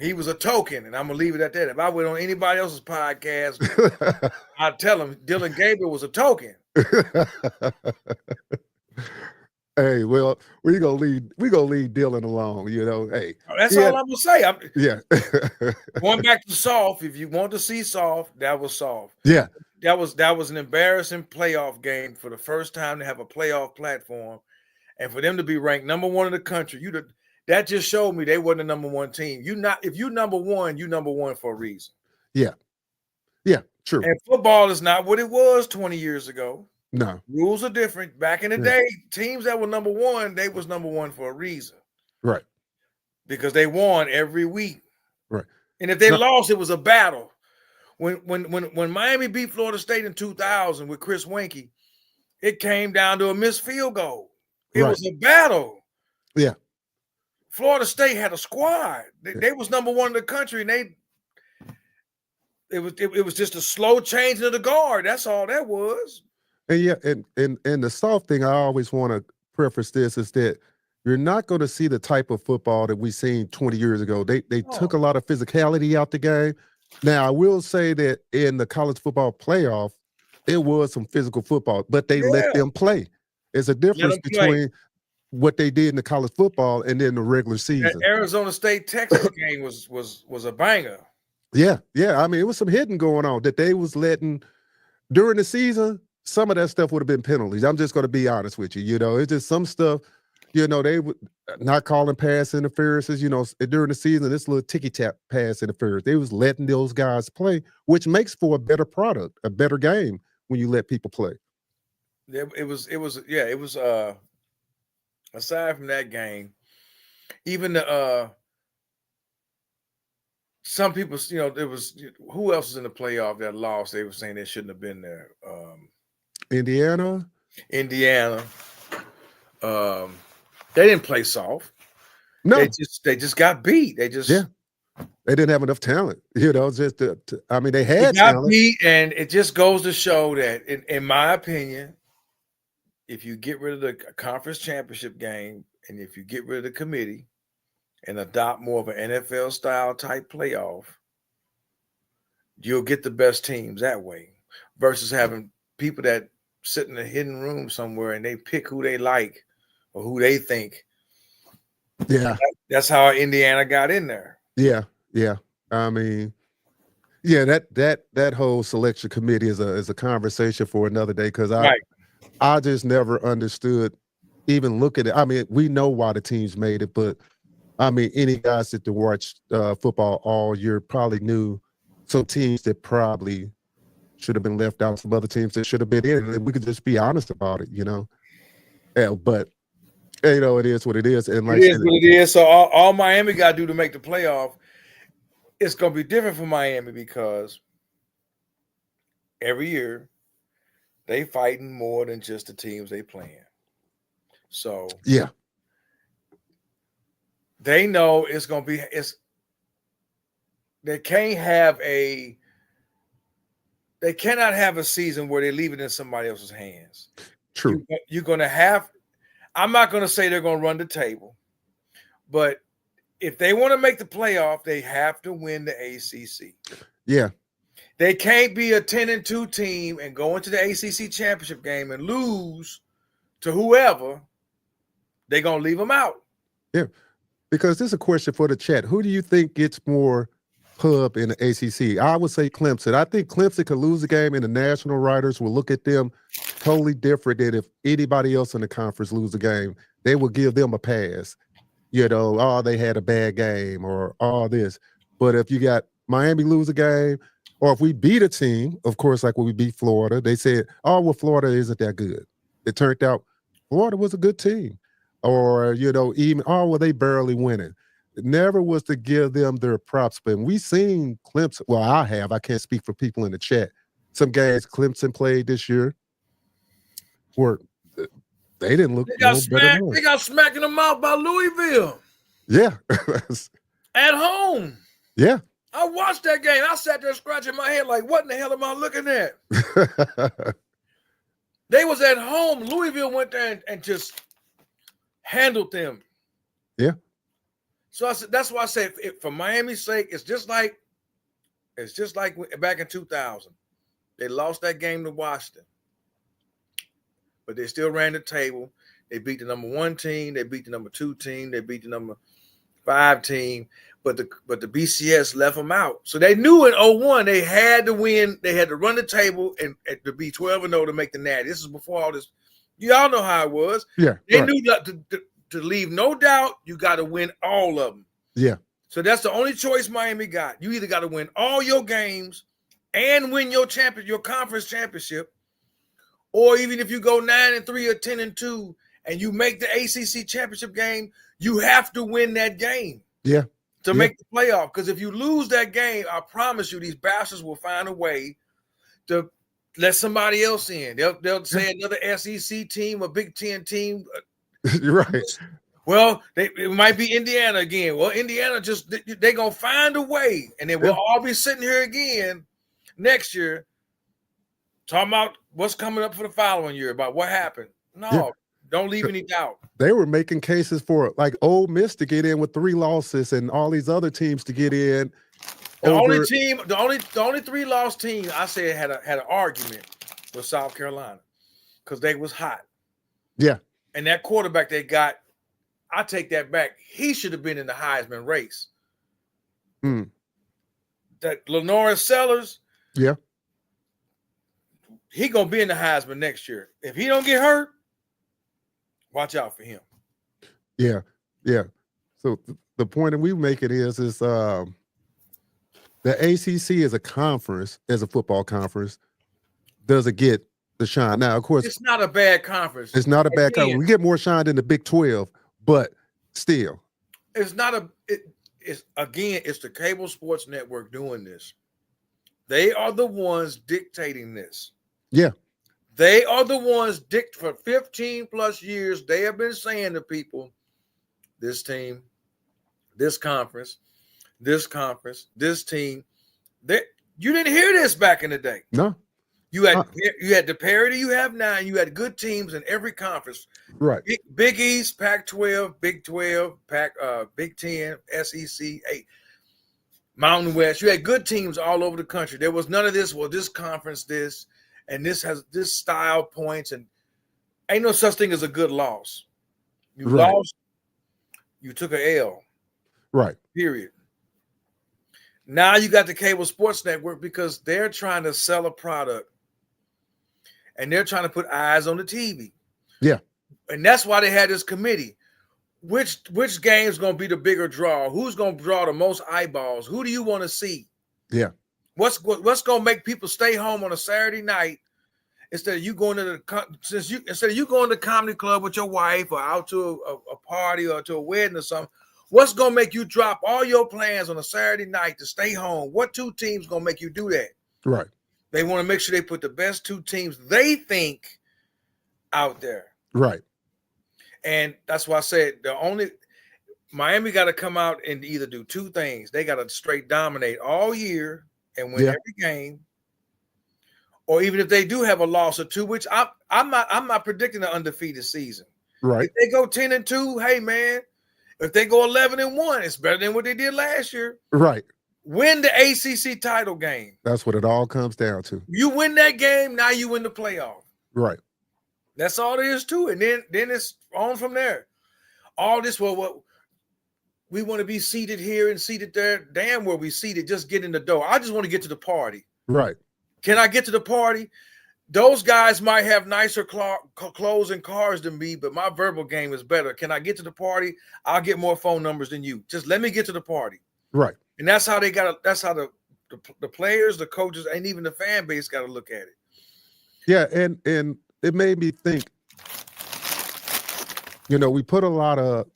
He was a token, and I'm gonna leave it at that. If I went on anybody else's podcast, I'd tell him Dylan Gabriel was a token. Hey, well, we gonna leave Dylan alone, you know. Hey, that's all I'm gonna say. Yeah. Going back to soft, if you want to see soft, that was soft. Yeah. That was an embarrassing playoff game for the first time to have a playoff platform, and for them to be ranked number one in the country. That just showed me they wasn't the number one team. If you number one for a reason. Yeah, true. And football is not what it was 20 years ago. No. Rules are different. Back in the day, teams that were number one, they was number one for a reason. Right. Because they won every week. Right. And if they lost, it was a battle. When Miami beat Florida State in 2000 with Chris Winkie, it came down to a missed field goal. It was a battle. Yeah. Florida State had a squad. They was number one in the country, and it was just a slow changing of the guard. That's all that was. And yeah, and the soft thing I always want to preface this is that you're not going to see the type of football that we seen 20 years ago. They took a lot of physicality out the game. Now, I will say that in the college football playoff, it was some physical football, but they let them play. There's a difference between what they did in the college football and then the regular season. That Arizona State Texas game was a banger. Yeah. I mean, it was some hitting going on that they was letting during the season. Some of that stuff would have been penalties. I'm just going to be honest with you. You know, it's just some stuff. You know, they would not calling pass interferences. You know, during the season, this little ticky-tap pass interference. They was letting those guys play, which makes for a better product, a better game when you let people play. It was. Aside from that game, even some people, you know, there was who else was in the playoff that lost? They were saying they shouldn't have been there. Indiana. They didn't play soft. No, they just got beat. They didn't have enough talent. You know, just I mean, they had talent. Beat, and it just goes to show that, in my opinion, if you get rid of the conference championship game and if you get rid of the committee and adopt more of an NFL style type playoff, you'll get the best teams that way versus having people that sit in a hidden room somewhere and they pick who they like or who they think. Yeah. That's how Indiana got in there. Yeah. I mean, yeah, that whole selection committee is a conversation for another day because I just never understood, even look at it. I mean, we know why the teams made it, but I mean, any guys that watched football all year probably knew some teams that probably should have been left out. Some other teams that should have been in. And we could just be honest about it, Yeah, but it is what it is. And It like I is said, what it is. So all Miami got to do to make the playoff, it's going to be different for Miami because every year they fighting more than just the teams they playing. So yeah, they know it's going to be they cannot have a season where they leave it in somebody else's hands. true. You're going to have. I'm not going to say they're going to run the table, but if they want to make the playoff, they have to win the ACC. Yeah. They can't be a 10-2 team and go into the ACC championship game and lose to whoever. They're going to leave them out. Yeah, because this is a question for the chat. Who do you think gets more pub in the ACC? I would say Clemson. I think Clemson could lose a game and the national writers will look at them totally different than if anybody else in the conference lose a game. They will give them a pass. They had a bad game or all this. But if you got Miami lose a game, or if we beat a team, of course, like when we beat Florida, they said, Florida isn't that good. It turned out Florida was a good team. Or, they barely winning. It never was to give them their props. But we seen Clemson. Well, I can't speak for people in the chat. Some games Clemson played this year were they didn't look better. They got smacked in the mouth by Louisville. Yeah. At home. Yeah. I watched that game. I sat there scratching my head like, what in the hell am I looking at? They was at home. Louisville went there and just handled them. Yeah. So I said, that's why I said, for Miami's sake, it's just like back in 2000. They lost that game to Washington, but they still ran the table. They beat the number 1 team. They beat the number 2 team. They beat the number 5 team. But the BCS left them out. So they knew in 2001 they had to win. They had to run the table and to be 12-0 to make the natty. This is before all this. You all know how it was. Yeah. They knew that to leave no doubt, you got to win all of them. Yeah. So that's the only choice Miami got. You either got to win all your games and win your conference championship, or even if you go 9-3 or 10-2 and you make the ACC championship game, you have to win that game. Yeah. To make the playoff. Because if you lose that game, I promise you, these bastards will find a way to let somebody else in. They'll say another SEC team, a Big Ten team. You're right. Well, it might be Indiana again. Well, Indiana they're going to find a way. And then we'll all be sitting here again next year talking about what's coming up for the following year, about what happened. No, don't leave any doubt. They were making cases for like Ole Miss to get in with 3 losses and all these other teams to get in. The only 3-loss team I said had an argument was South Carolina because they was hot. Yeah. And that quarterback they got, I take that back. He should have been in the Heisman race. That Lenore Sellers, yeah, he gonna be in the Heisman next year. If he don't get hurt, watch out for him. Yeah, yeah. So the point that we make it is the ACC as a conference, as a football conference, doesn't get the shine. Now, of course, it's not a bad conference. It's not a bad conference. We get more shine than the Big 12, but still, it's not a. It's the cable sports network doing this. They are the ones dictating this. Yeah. They are the ones for 15 plus years. They have been saying to people, this team, this conference, this team. You didn't hear this back in the day. No. You had the parity you have now, and you had good teams in every conference. Right. Big East, Pac-12, Big 12, Big 10, SEC, 8, Mountain West. You had good teams all over the country. There was none of this. Well, this conference, this, and this has this style points, and ain't no such thing as a good loss. You lost, you took an L. Right. Period. Now you got the cable sports network because they're trying to sell a product. And they're trying to put eyes on the TV. Yeah. And that's why they had this committee. Which game is going to be the bigger draw? Who's going to draw the most eyeballs? Who do you want to see? Yeah. What's going to make people stay home on a Saturday night instead of you going to the comedy club with your wife or out to a party or to a wedding or something? What's going to make you drop all your plans on a Saturday night to stay home? What two teams going to make you do that? Right. They want to make sure they put the best two teams they think out there. Right. And that's why I said Miami got to come out and either do two things. They got to straight dominate all year and win every game. Or even if they do have a loss or two, which I'm not predicting an undefeated season. Right. If they go 10-2, hey man, if they go 11-1, it's better than what they did last year. Right. Win the ACC title game. That's what it all comes down to. You win that game, now you win the playoff. Right. That's all there is to it. And then it's on from there. All this, what we want to be seated here and seated there. Damn, where we seated, just get in the door. I just want to get to the party. Right. Can I get to the party? Those guys might have nicer clothes and cars than me, but my verbal game is better. Can I get to the party? I'll get more phone numbers than you. Just let me get to the party. Right. And that's how that's how the players, the coaches, and even the fan base got to look at it. Yeah, and it made me think, we put a lot of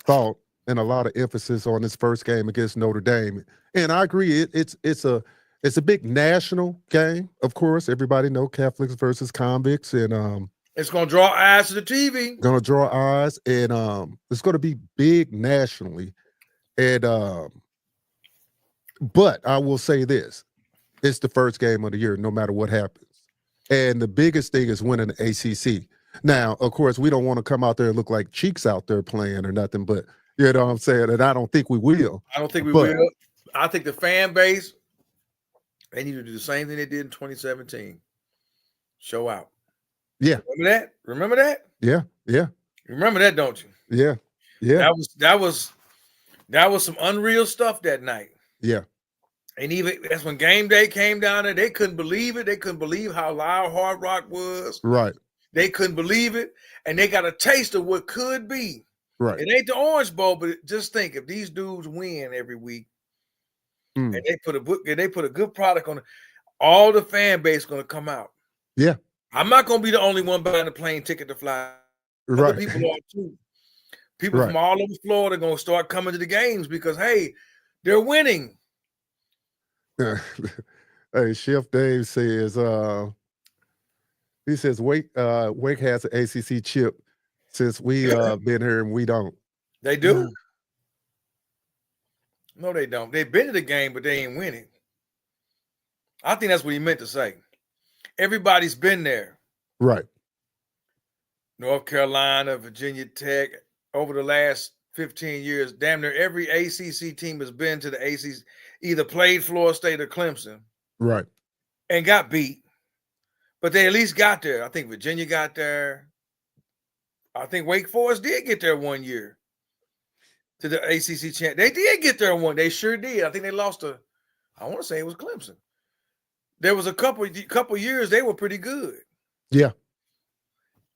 thought and a lot of emphasis on this first game against Notre Dame. And I agree, it's a big national game, of course. Everybody know Catholics versus convicts, and it's gonna draw eyes to the TV. Gonna draw eyes, and it's gonna be big nationally. And but I will say this: it's the first game of the year, no matter what happens. And the biggest thing is winning the ACC. Now, of course, we don't want to come out there and look like cheeks out there playing or nothing, but you know what I'm saying? And I don't think we will. I don't think we will. I think the fan base, they need to do the same thing they did in 2017. Show out. Yeah. Remember that? Yeah. Yeah. You remember that, don't you? Yeah. Yeah. That was some unreal stuff that night. Yeah. And even that's when game day came down there, they couldn't believe it. They couldn't believe how loud Hard Rock was. Right. They couldn't believe it. And they got a taste of what could be. Right. It ain't the Orange Bowl, but just think, if these dudes win every week and they put a good product on it, all the fan base is going to come out. Yeah. I'm not going to be the only one buying a plane ticket to fly. Right. Other people are too. People from all over Florida are going to start coming to the games because, hey, they're winning. Hey, Chef Dave says, he says Wake has an ACC chip since we been here and we don't. They do? No, they don't. They've been to the game, but they ain't winning. I think that's what he meant to say. Everybody's been there. Right. North Carolina, Virginia Tech, over the last 15 years, damn near every ACC team has been to the ACC, either played Florida State or Clemson. Right. And got beat. But they at least got there. I think Virginia got there. I think Wake Forest did get there one year to the ACC champ. They did get there one. They sure did. I think they lost I want to say it was Clemson. There was a couple years they were pretty good. Yeah.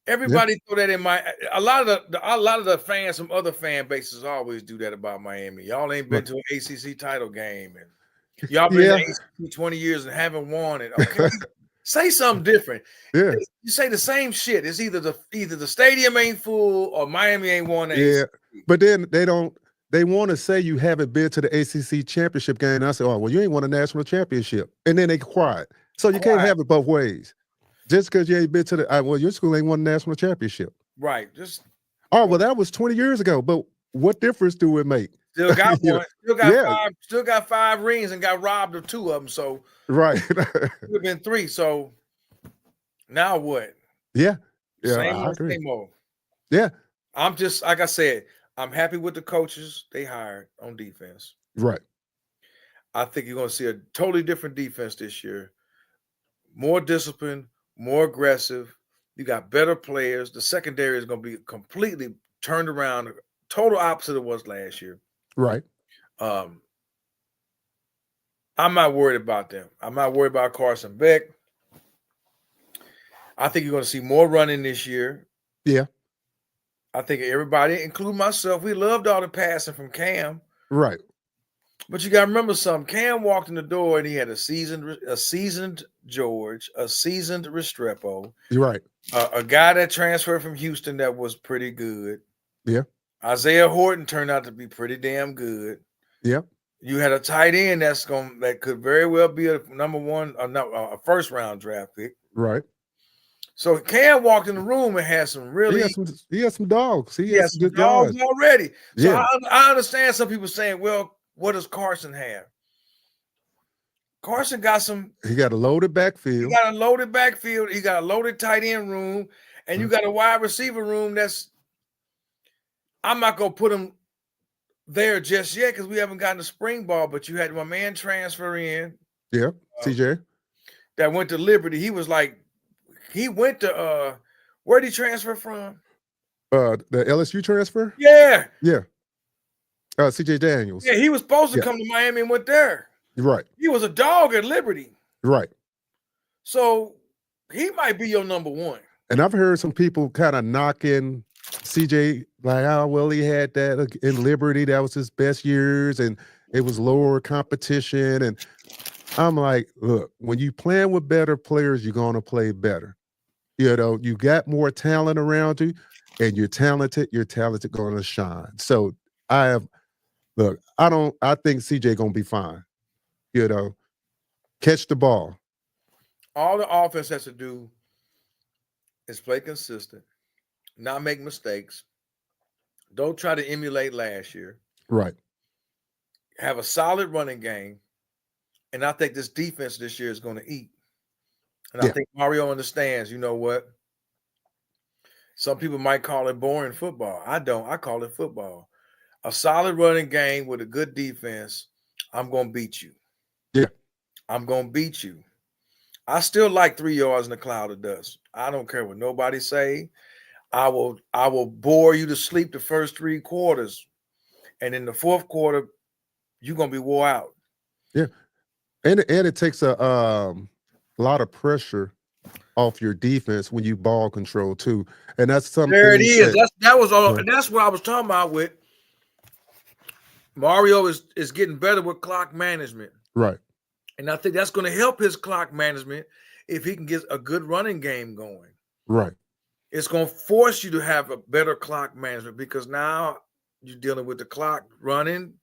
Everybody threw that in a lot of the fans from other fan bases always do that about Miami. Y'all ain't been to an ACC title game, and y'all been in the ACC 20 years and haven't won it. Okay, say something different. Yeah, you say the same shit. It's either the stadium ain't full or Miami ain't won the ACC. But then they don't. They want to say you haven't been to the ACC championship game. And I say, oh well, you ain't won a national championship, and then they quiet. So you can't have it both ways. Just because you ain't been to your school ain't won a national championship. Right. That was 20 years ago. But what difference do it make? Still got one. Still got 5 rings and got robbed of 2 of them. So right. It would have been 3. So now what? Yeah. Same old. Yeah. I'm just, like I said, I'm happy with the coaches they hired on defense. Right. I think you're going to see a totally different defense this year. More discipline, more aggressive. You got better players. The secondary is going to be completely turned around, total opposite of what was last year. Right. I'm not worried about them. I'm not worried about Carson Beck. I think you're going to see more running this year. Yeah. I think everybody, including myself, we loved all the passing from Cam. Right. But you got to remember something. Cam walked in the door and he had a seasoned George, a seasoned Restrepo. You're right. A guy that transferred from Houston that was pretty good. Yeah. Isaiah Horton turned out to be pretty damn good. Yeah. You had a tight end that could very well be a number one, a first round draft pick. Right. So Cam walked in the room and had some really. He had some dogs. He had some good dogs guys already. So yeah. I understand some people saying, "Well, what does Carson have?" Carson got some. He got a loaded backfield. He got a loaded backfield. He got a loaded tight end room, and you got a wide receiver room. I'm not gonna put him there just yet because we haven't gotten the spring ball. But you had my man transfer in. Yeah, CJ. That went to Liberty. He was like, he went to where did he transfer from? The LSU transfer. Yeah. CJ Daniels. Yeah, he was supposed to come to Miami and went there. Right. He was a dog at Liberty. Right. So he might be your number one. And I've heard some people kind of knocking CJ, like, oh, well, he had that in Liberty. That was his best years, and it was lower competition. And I'm like, look, when you playing with better players, you're going to play better. You know, you got more talent around you, and you're talented going to shine. So I think CJ going to be fine. You know, catch the ball. All the offense has to do is play consistent, not make mistakes. Don't try to emulate last year. Right. Have a solid running game. And I think this defense this year is going to eat. And I think Mario understands, you know what? Some people might call it boring football. I don't. I call it football. A solid running game with a good defense, I'm going to beat you. Yeah. I'm going to beat you. I still like 3 yards in a cloud of dust. I don't care what nobody say. I will bore you to sleep the first 3 quarters. And in the fourth quarter, you're going to be wore out. Yeah. And it takes a lot of pressure off your defense when you ball control too. And that's something. There it is. That was all. And that's what I was talking about with Mario is getting better with clock management. Right. And I think that's going to help his clock management if he can get a good running game going. Right. It's going to force you to have a better clock management because now you're dealing with the clock running.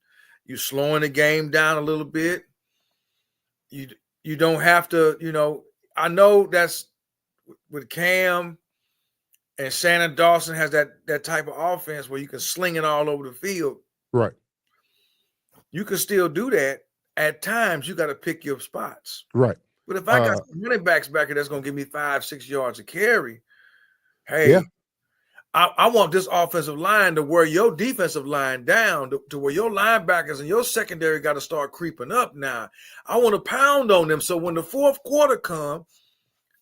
You're slowing the game down a little bit. You don't have to, you know, I know that's with Cam and Shannon Dawson has that type of offense where you can sling it all over the field. Right. You can still do that. At times, you got to pick your spots. Right. But if I got some running backs back here that's going to give me 5-6 yards of carry, hey, I want this offensive line to wear your defensive line down to where your linebackers and your secondary got to start creeping up now. I want to pound on them. So when the fourth quarter comes,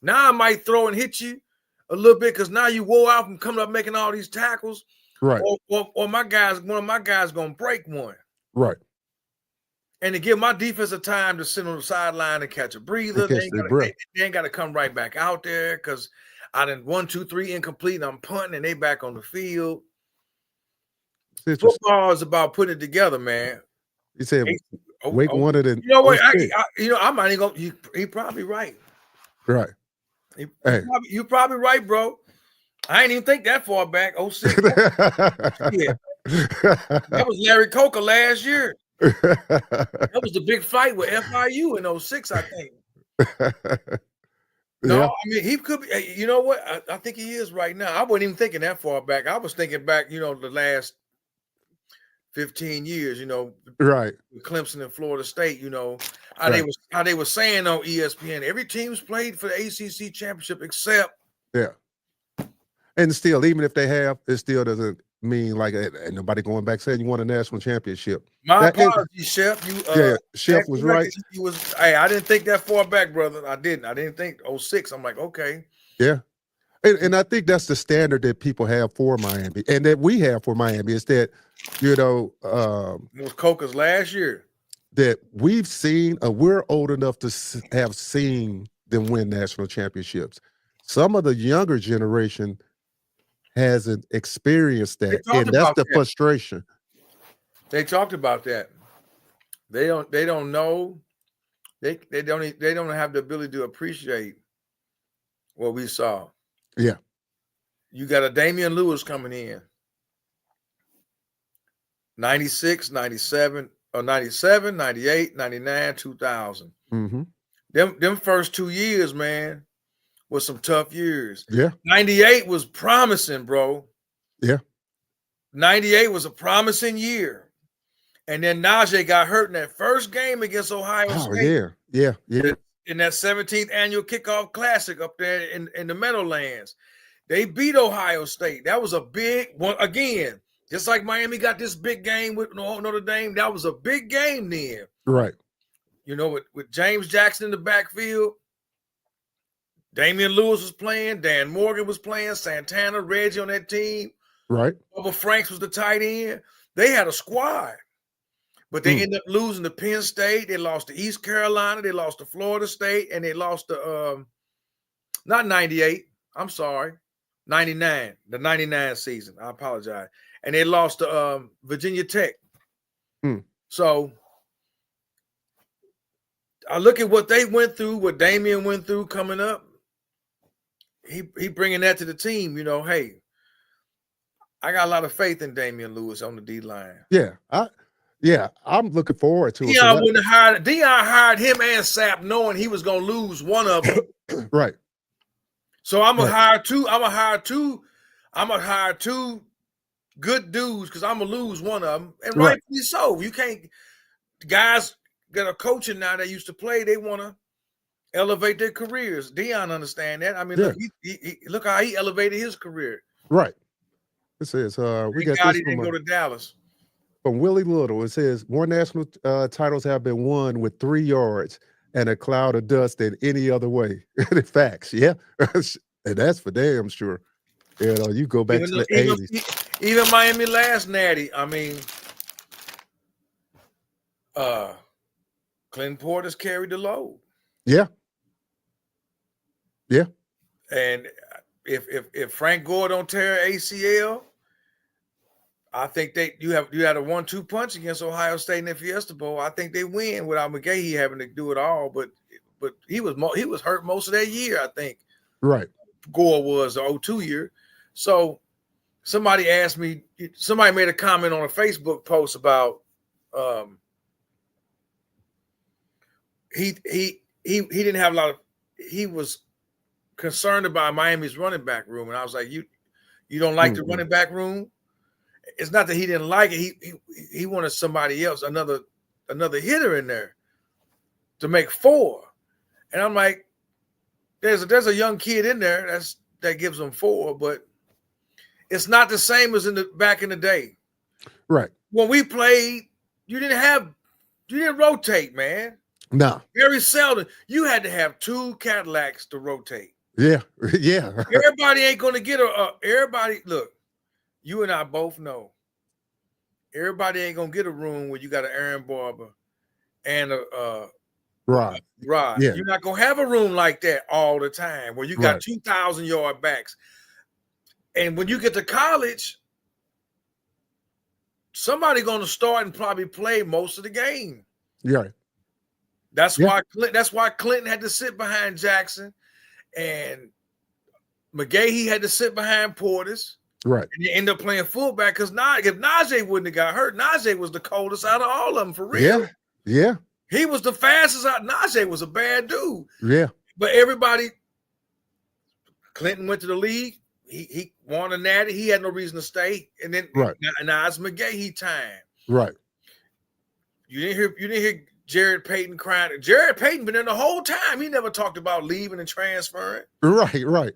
now I might throw and hit you a little bit because now you wore out from coming up making all these tackles. Right. Or one of my guys going to break one. Right. And to give my defensive time to sit on the sideline and catch a breather. They ain't got to come right back out there because I done 1, 2, 3 incomplete and I'm punting and they back on the field. Football is about putting it together, man. You said Wake wanted it. You know what? I might even go. He probably right. Right. You probably right, bro. I ain't even think that far back. 06. Yeah. That was Larry Coker last year. That was the big fight with FIU in 06, I think. No, I mean, he could be. You know what? I think he is right now. I wasn't even thinking that far back. I was thinking back, the last 15 years, right. Clemson and Florida State, how they were saying on ESPN, every team's played for the ACC championship except. Yeah. And still, even if they have, it still doesn't mean like ain't nobody going back saying you won a national championship. My apologies, Chef. Chef was right. I didn't think that far back, brother. I didn't think 06. I'm like, okay. Yeah. And I think that's the standard that people have for Miami and that we have for Miami is that, it was Coker's last year. That we've seen, we're old enough to have seen them win national championships. Some of the younger generation hasn't experienced that, and that's the frustration. They talked about that. They don't know. They don't have the ability to appreciate what we saw. Yeah. You got a Damien Lewis coming in. 96, 97, or 97, 98, 99, 2000. Mm-hmm. Them first 2 years, man, was some tough years. Yeah. 98 was promising, bro. Yeah. 98 was a promising year. And then Najee got hurt in that first game against Ohio State. Yeah. In that 17th annual kickoff classic up there in the Meadowlands. They beat Ohio State. That was a big one. Again, just like Miami got this big game with Notre Dame, that was a big game then. Right. You know, with James Jackson in the backfield, Damien Lewis was playing, Dan Morgan was playing, Santana, Reggie on that team. Right. Bubba Franks was the tight end. They had a squad. But they ended up losing to Penn State. They lost to East Carolina. They lost to Florida State. And they lost to, not 98. I'm sorry. 99. The 99 season. I apologize. And they lost to Virginia Tech. So I look at what they went through, what Damien went through coming up. He bringing that to the team. You know, hey, I got a lot of faith in Damien Lewis on the D line. Yeah, I'm looking forward to it. Deion hired him and Sapp knowing he was gonna lose one of them. Right. So I'm gonna hire two. I'm gonna hire two good dudes because I'm gonna lose one of them, and rightfully so. You can't. Guys that are coaching now that used to play, they want to elevate their careers. Deion understand that. I mean, look how he elevated his career. Right. It says we got this he didn't go to Dallas. From Willie Little, it says more national titles have been won with 3 yards and a cloud of dust than any other way. Facts, yeah. And that's for damn sure. You know, you go back to the 80s. Even Miami last natty, I mean, Clinton Portis carried the load. Yeah. Yeah. And if Frank Gore don't tear ACL, I think you had a 1-2 punch against Ohio State in the Fiesta Bowl. I think they win without McGahee having to do it all. But he was hurt most of that year, I think. Right. Gore was the 02 year. So somebody asked me, somebody made a comment on a Facebook post about he didn't have a lot of, he was concerned about Miami's running back room. And I was like, you don't like the running back room? It's not that he didn't like it. He wanted somebody else, another hitter in there to make 4. And I'm like, there's a young kid in there that gives them 4, but it's not the same as back in the day. Right. When we played, you didn't rotate, man. No. Very seldom. You had to have 2 Cadillacs to rotate. Yeah. Yeah. Everybody ain't gonna get everybody. Look, you and I both know everybody ain't gonna get a room where you got an Aaron Barber and a Rod. Yeah. You're not gonna have a room like that all the time where you got 2,000-yard backs. And when you get to college, somebody gonna start and probably play most of the game. Yeah. That's why Clinton had to sit behind Jackson, and McGahee had to sit behind Portis. Right. And you end up playing fullback because if Najee wouldn't have got hurt, Najee was the coldest out of all of them for real. Yeah. He was the fastest out. Najee was a bad dude. Yeah. But Clinton went to the league. He won a natty. He had no reason to stay. And then now it's McGahee time. Right. You didn't hear Jared Payton crying. Jared Payton been in the whole time. He never talked about leaving and transferring. Right.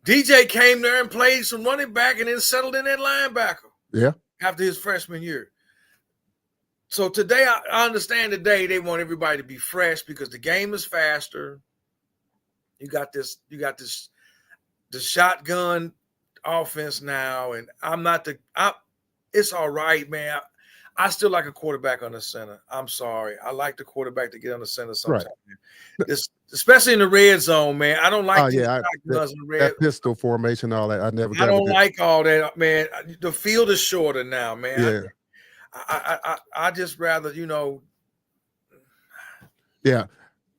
DJ came there and played some running back and then settled in at linebacker. Yeah. After his freshman year. So today, I understand today they want everybody to be fresh because the game is faster. You got this the shotgun offense now, and it's all right, man. I still like a quarterback on the center. I'm sorry. I like the quarterback to get on the center sometimes. Right. Especially in the red zone, man. I don't like that pistol formation, all that. I don't like all that, man. The field is shorter now, man. Yeah. I just rather, Yeah.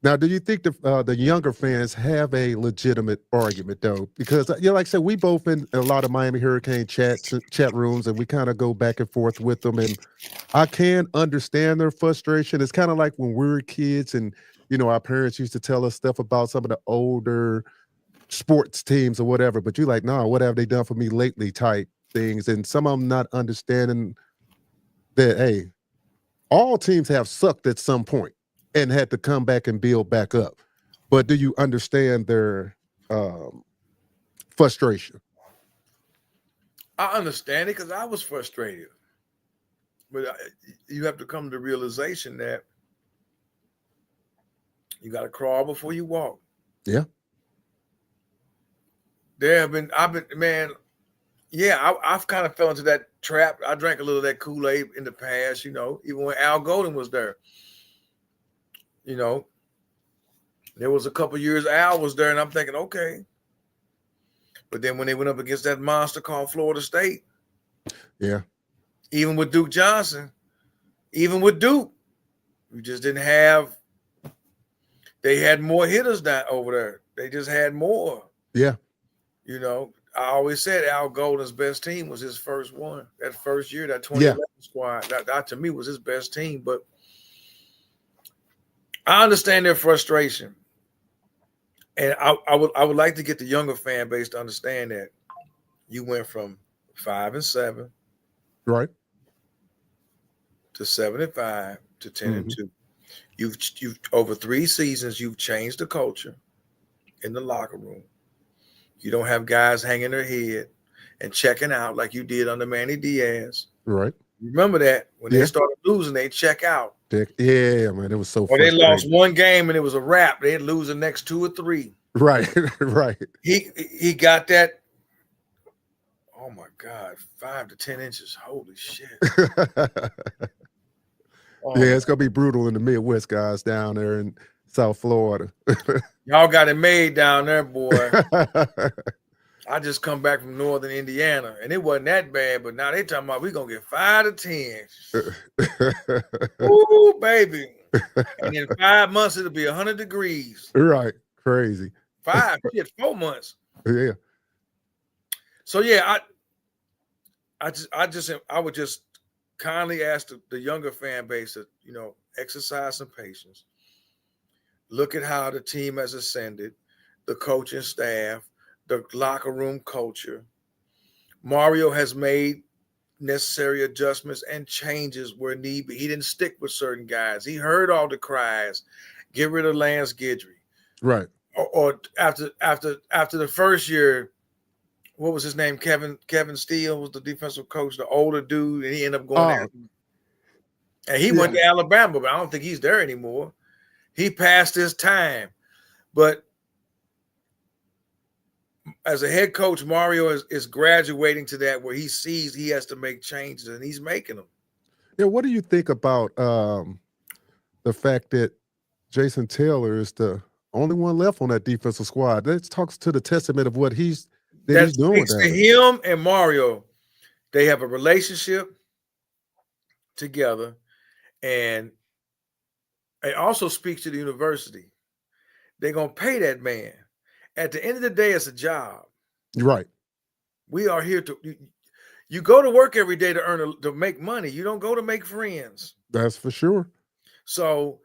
Now, do you think the younger fans have a legitimate argument though? Because like I said, we both in a lot of Miami Hurricane chat rooms, and we kind of go back and forth with them. And I can understand their frustration. It's kind of like when we were kids, and our parents used to tell us stuff about some of the older sports teams or whatever. But you're like, no, what have they done for me lately? Type things, and some of them not understanding that hey, all teams have sucked at some point and had to come back and build back up. But do you understand their frustration? I understand it because I was frustrated. But you have to come to the realization that you got to crawl before you walk. Yeah. I've kind of fell into that trap. I drank a little of that Kool-Aid in the past, even when Al Golden was there. There was a couple years Al was there, and I'm thinking, okay. But then when they went up against that monster called Florida State, yeah, even with Duke Johnson, even with Duke, we just didn't have. They had more hitters down over there. They just had more. Yeah. I always said Al Golden's best team was his first one. That first year, that 2011 squad, that to me was his best team. But I understand their frustration. And I would like to get the younger fan base to understand that you went from 5-7, right, to 7-5 to 10-2. You've over 3 seasons, you've changed the culture in the locker room. You don't have guys hanging their head and checking out like you did under Manny Diaz. Right. Remember that when they started losing, they check out. Yeah, man, it was so. Or they lost one game and it was a wrap. They'd lose the next 2 or 3. Right, right. He got that. Oh my God, 5 to 10 inches. Holy shit. Yeah, it's gonna be brutal in the Midwest, guys, down there in South Florida. Y'all got it made down there, boy. I just come back from Northern Indiana, and it wasn't that bad, but now they talking about we gonna get 5 to 10. Ooh, baby. And in 5 months, it'll be 100 degrees. Right. Crazy. 4 months. Yeah. So yeah, I would just kindly ask the younger fan base to, exercise some patience. Look at how the team has ascended, the coaching staff, the locker room culture. Mario has made necessary adjustments and changes where need be. He didn't stick with certain guys. He heard all the cries. Get rid of Lance Guidry. Right. Or after the first year, what was his name? Kevin Steele was the defensive coach, the older dude, and he ended up going out. And he went to Alabama, but I don't think he's there anymore. He passed his time. But as a head coach, Mario is graduating to that where he sees he has to make changes, and he's making them. Yeah, what do you think about the fact that Jason Taylor is the only one left on that defensive squad? That talks to the testament of what he's doing. To him and Mario, they have a relationship together, and it also speaks to the university. They're gonna pay that man. At the end of the day, it's a job. Right. We are here to. You go to work every day to make money. You don't go to make friends. That's for sure. So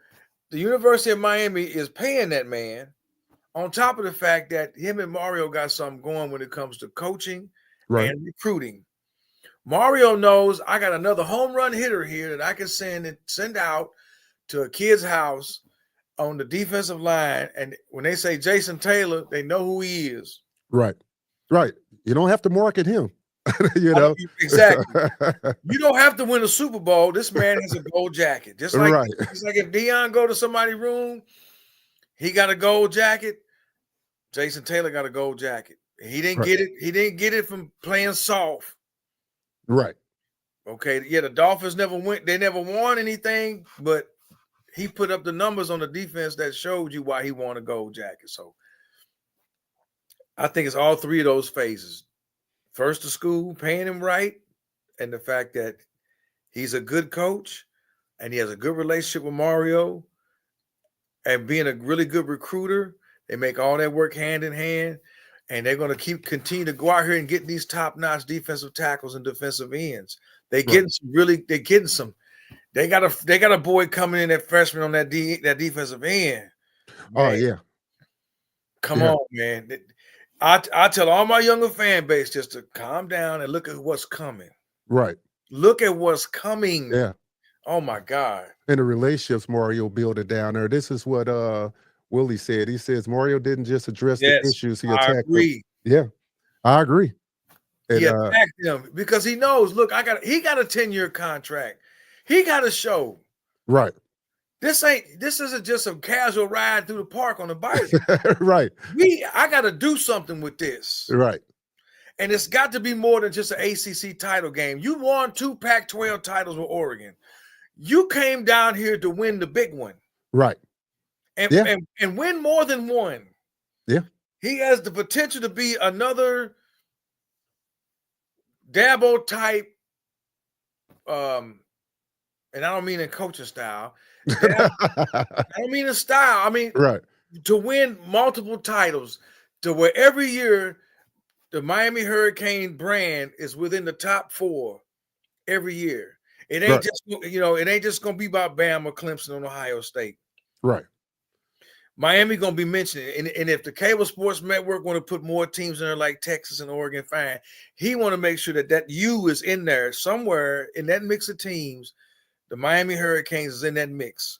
the University of Miami is paying that man, on top of the fact that him and Mario got something going when it comes to coaching and recruiting. Mario knows I got another home run hitter here that I can send out to a kid's house on the defensive line. And when they say Jason Taylor, they know who he is. Right. Right. You don't have to market him. Exactly. You don't have to win a Super Bowl. This man has a gold jacket. Just like if Deion go to somebody's room, he got a gold jacket. Jason Taylor got a gold jacket. He didn't get it. He didn't get it from playing soft. Right. Okay. Yeah, the Dolphins never went. They never won anything, but he put up the numbers on the defense that showed you why he won a gold jacket. So I think it's all 3 of those phases. First, the school paying him right, and the fact that he's a good coach and he has a good relationship with Mario. and being a really good recruiter. They make all that work hand in hand, and they're going to continue to go out here and get these top-notch defensive tackles and defensive ends. They got a boy coming in at freshman on that defensive end. Oh Man, yeah. come on, man. I tell all my younger fan base just to calm down and look at what's coming. Right. Look at what's coming. Yeah. Oh my God. And the relationships Mario building down there. This is what Willie said. He says Mario didn't just address the issues, he attacked them. Yeah, I agree. And, he attacked them because he knows, look, he got a 10-year contract. He got to show. Right. This isn't just a casual ride through the park on a bike. Right. I got to do something with this. Right. And it's got to be more than just an ACC title game. You won 2 Pac-12 titles with Oregon. You came down here to win the big one. Right. And win more than one. Yeah. He has the potential to be another Dabo type, and I don't mean in coaching style. I don't mean in style. I mean, right. To win multiple titles, to where every year the Miami Hurricane brand is within the top 4 every year. It ain't just, it ain't just going to be about Bama, Clemson, and Ohio State. Right. Miami going to be mentioned. And if the cable sports network want to put more teams in there like Texas and Oregon, fine. He want to make sure that U is in there somewhere in that mix of teams. The Miami Hurricanes is in that mix.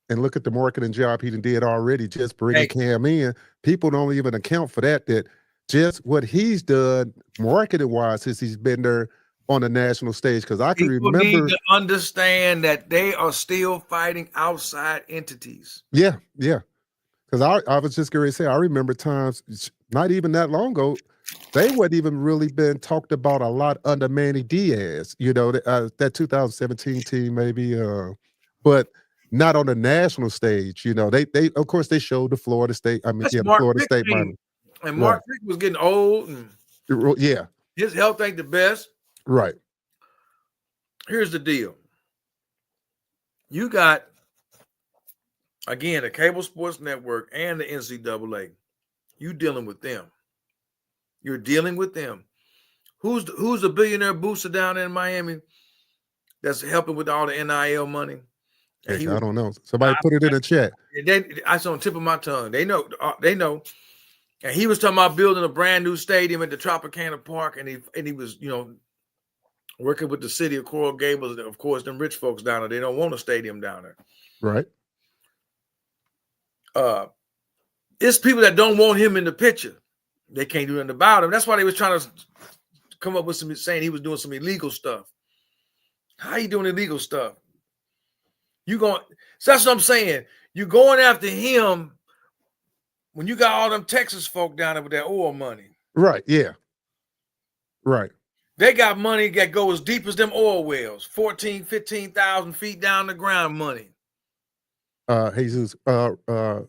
And look at the marketing job he did already, just bringing Cam in. People don't even account for that just what he's done marketing-wise since he's been there on the national stage. Because I can remember. People need to understand that they are still fighting outside entities. Yeah, yeah. Because I was just going to say, I remember times, not even that long ago, they wasn't even really been talked about a lot under Manny Diaz, that 2017 team maybe, but not on the national stage. They of course they showed the Florida State. Florida State minor. And Mark Fick was getting old, and his health ain't the best. Right. Here's the deal. You got, again, the cable sports network and the NCAA. You dealing with them. You're dealing with them. Who's the billionaire booster down there in Miami that's helping with all the NIL money? I don't know. Somebody put it in the chat. It's on the tip of my tongue. They know. And he was talking about building a brand new stadium at the Tropicana Park, and he was, working with the city of Coral Gables. Of course, them rich folks down there, they don't want a stadium down there. Right. It's people that don't want him in the picture. They can't do nothing about him. That's why they was trying to come up with saying he was doing some illegal stuff. How you doing illegal stuff? So that's what I'm saying. You going after him when you got all them Texas folk down there with that oil money. Right, yeah. Right. They got money that goes as deep as them oil wells, 14,000, 15,000 feet down the ground money. Jesus, was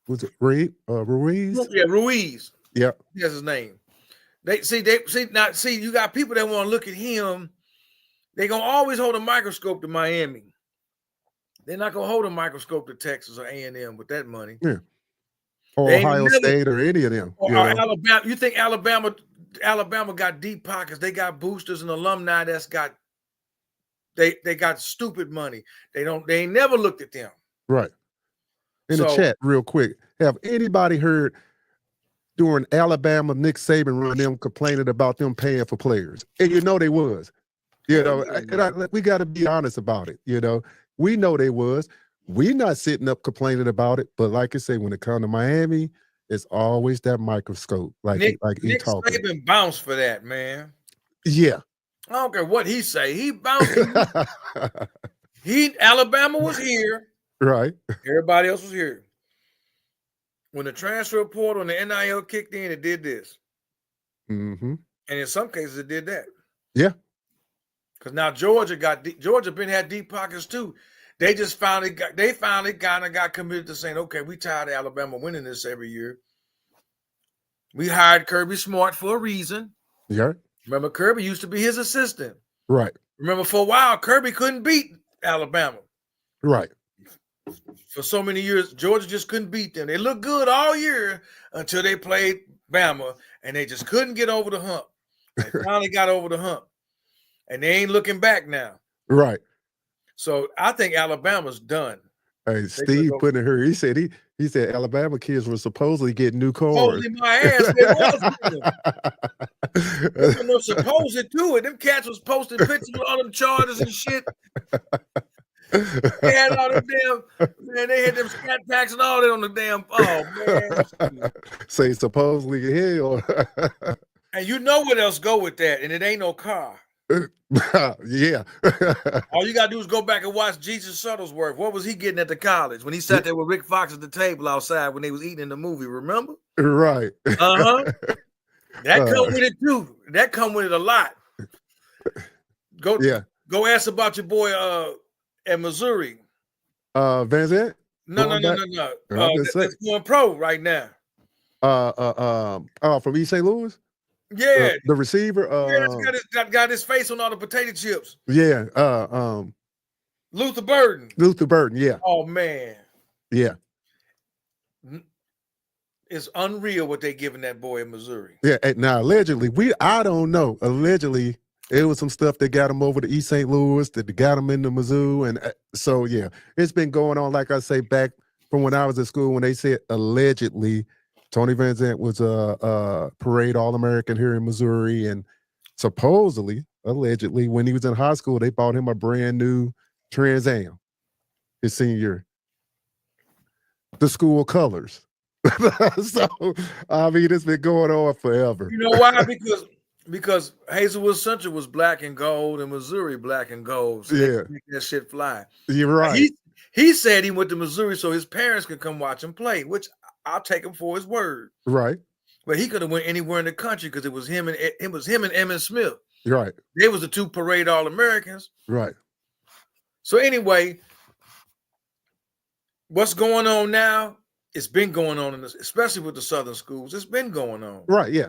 it Ruiz? Yeah, Ruiz. Yeah. That's his name. You got people that want to look at him. They're going to always hold a microscope to Miami. They're not going to hold a microscope to Texas or A&M with that money. Yeah. Or Ohio State or any of them. Or Alabama. You think Alabama got deep pockets? They got boosters and alumni that's got they got stupid money. They ain't never looked at them. Right. In the chat, real quick, have anybody heard during Alabama Nick Saban run them complaining about them paying for players? And they was. We got to be honest about it. We know they was. We not sitting up complaining about it, but like I say, when it comes to Miami, it's always that microscope. Nick Saban bounced for that, man. Yeah. I don't care what he say. He bounced. Alabama was here. Right. Everybody else was here. When the transfer portal and the NIL kicked in, it did this. Mm-hmm. And in some cases, it did that. Yeah. Because now Georgia had deep pockets too. They just finally kind of got committed to saying, okay, we tired of Alabama winning this every year. We hired Kirby Smart for a reason. Yeah. Remember, Kirby used to be his assistant. Right. Remember, for a while, Kirby couldn't beat Alabama. Right. for so many years, Georgia just couldn't beat them. They looked good all year until they played Bama, and they just couldn't get over the hump. They finally got over the hump, and they ain't looking back now. Right. So I think Alabama's done. Hey, Steve put in her. He said Alabama kids were supposedly getting new cars. Holy my ass, they was. They were supposed to do it. Them cats was posting pictures of all them charters and shit. They had all them damn, they had them scat packs and all that on the damn, man. Say supposedly hell. And you know what else go with that, and it ain't no car. Yeah. All you gotta do is go back and watch Jesus Shuttlesworth. What was he getting at the college when he sat there with Rick Fox at the table outside when they was eating in the movie? Remember? Right. That come with it too. That come with it a lot. Go ask about your boy at Missouri. Van Zandt? No. That's going pro right now. From East St. Louis? Yeah. The receiver. Got his face on all the potato chips. Yeah. Luther Burden. Yeah. Oh man. Yeah. It's unreal what they giving that boy in Missouri. Yeah. Now allegedly, I don't know. Allegedly, it was some stuff that got him over to East St. Louis, that got him into Mizzou, and so yeah, it's been going on. Like I say, back from when I was at school, when they said allegedly Tony Van Zandt was a parade All-American here in Missouri, and supposedly, allegedly, when he was in high school, they bought him a brand new Trans Am his senior year. The school colors. So, I mean, it's been going on forever. You know why? Because Hazelwood Central was black and gold, and Missouri black and gold. So they make that shit fly. You're right. He said he went to Missouri so his parents could come watch him play, which I'll take him for his word. Right. But he could have went anywhere in the country because it was him and Emmitt Smith. Right. They was the two parade All-Americans. Right. So anyway, what's going on now? It's been going on, especially with the Southern schools. It's been going on. Right, yeah.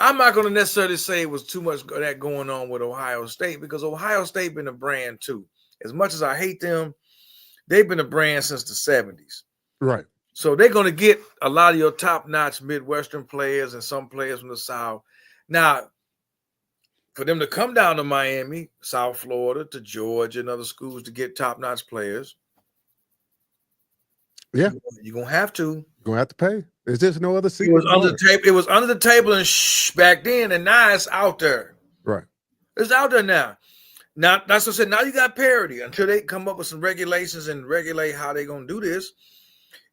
I'm not going to necessarily say it was too much of that going on with Ohio State, because Ohio State been a brand too. As much as I hate them, they've been a brand since the 70s. Right. So they're going to get a lot of your top-notch Midwestern players and some players from the South. Now, for them to come down to Miami, South Florida, to Georgia and other schools to get top-notch players, yeah, you're going to have to. You're going to have to pay. There's just no other secret. It was under the table and back then, and now it's out there. Right. It's out there now. Now, that's what I said. Now you got parity. Until they come up with some regulations and regulate how they're going to do this,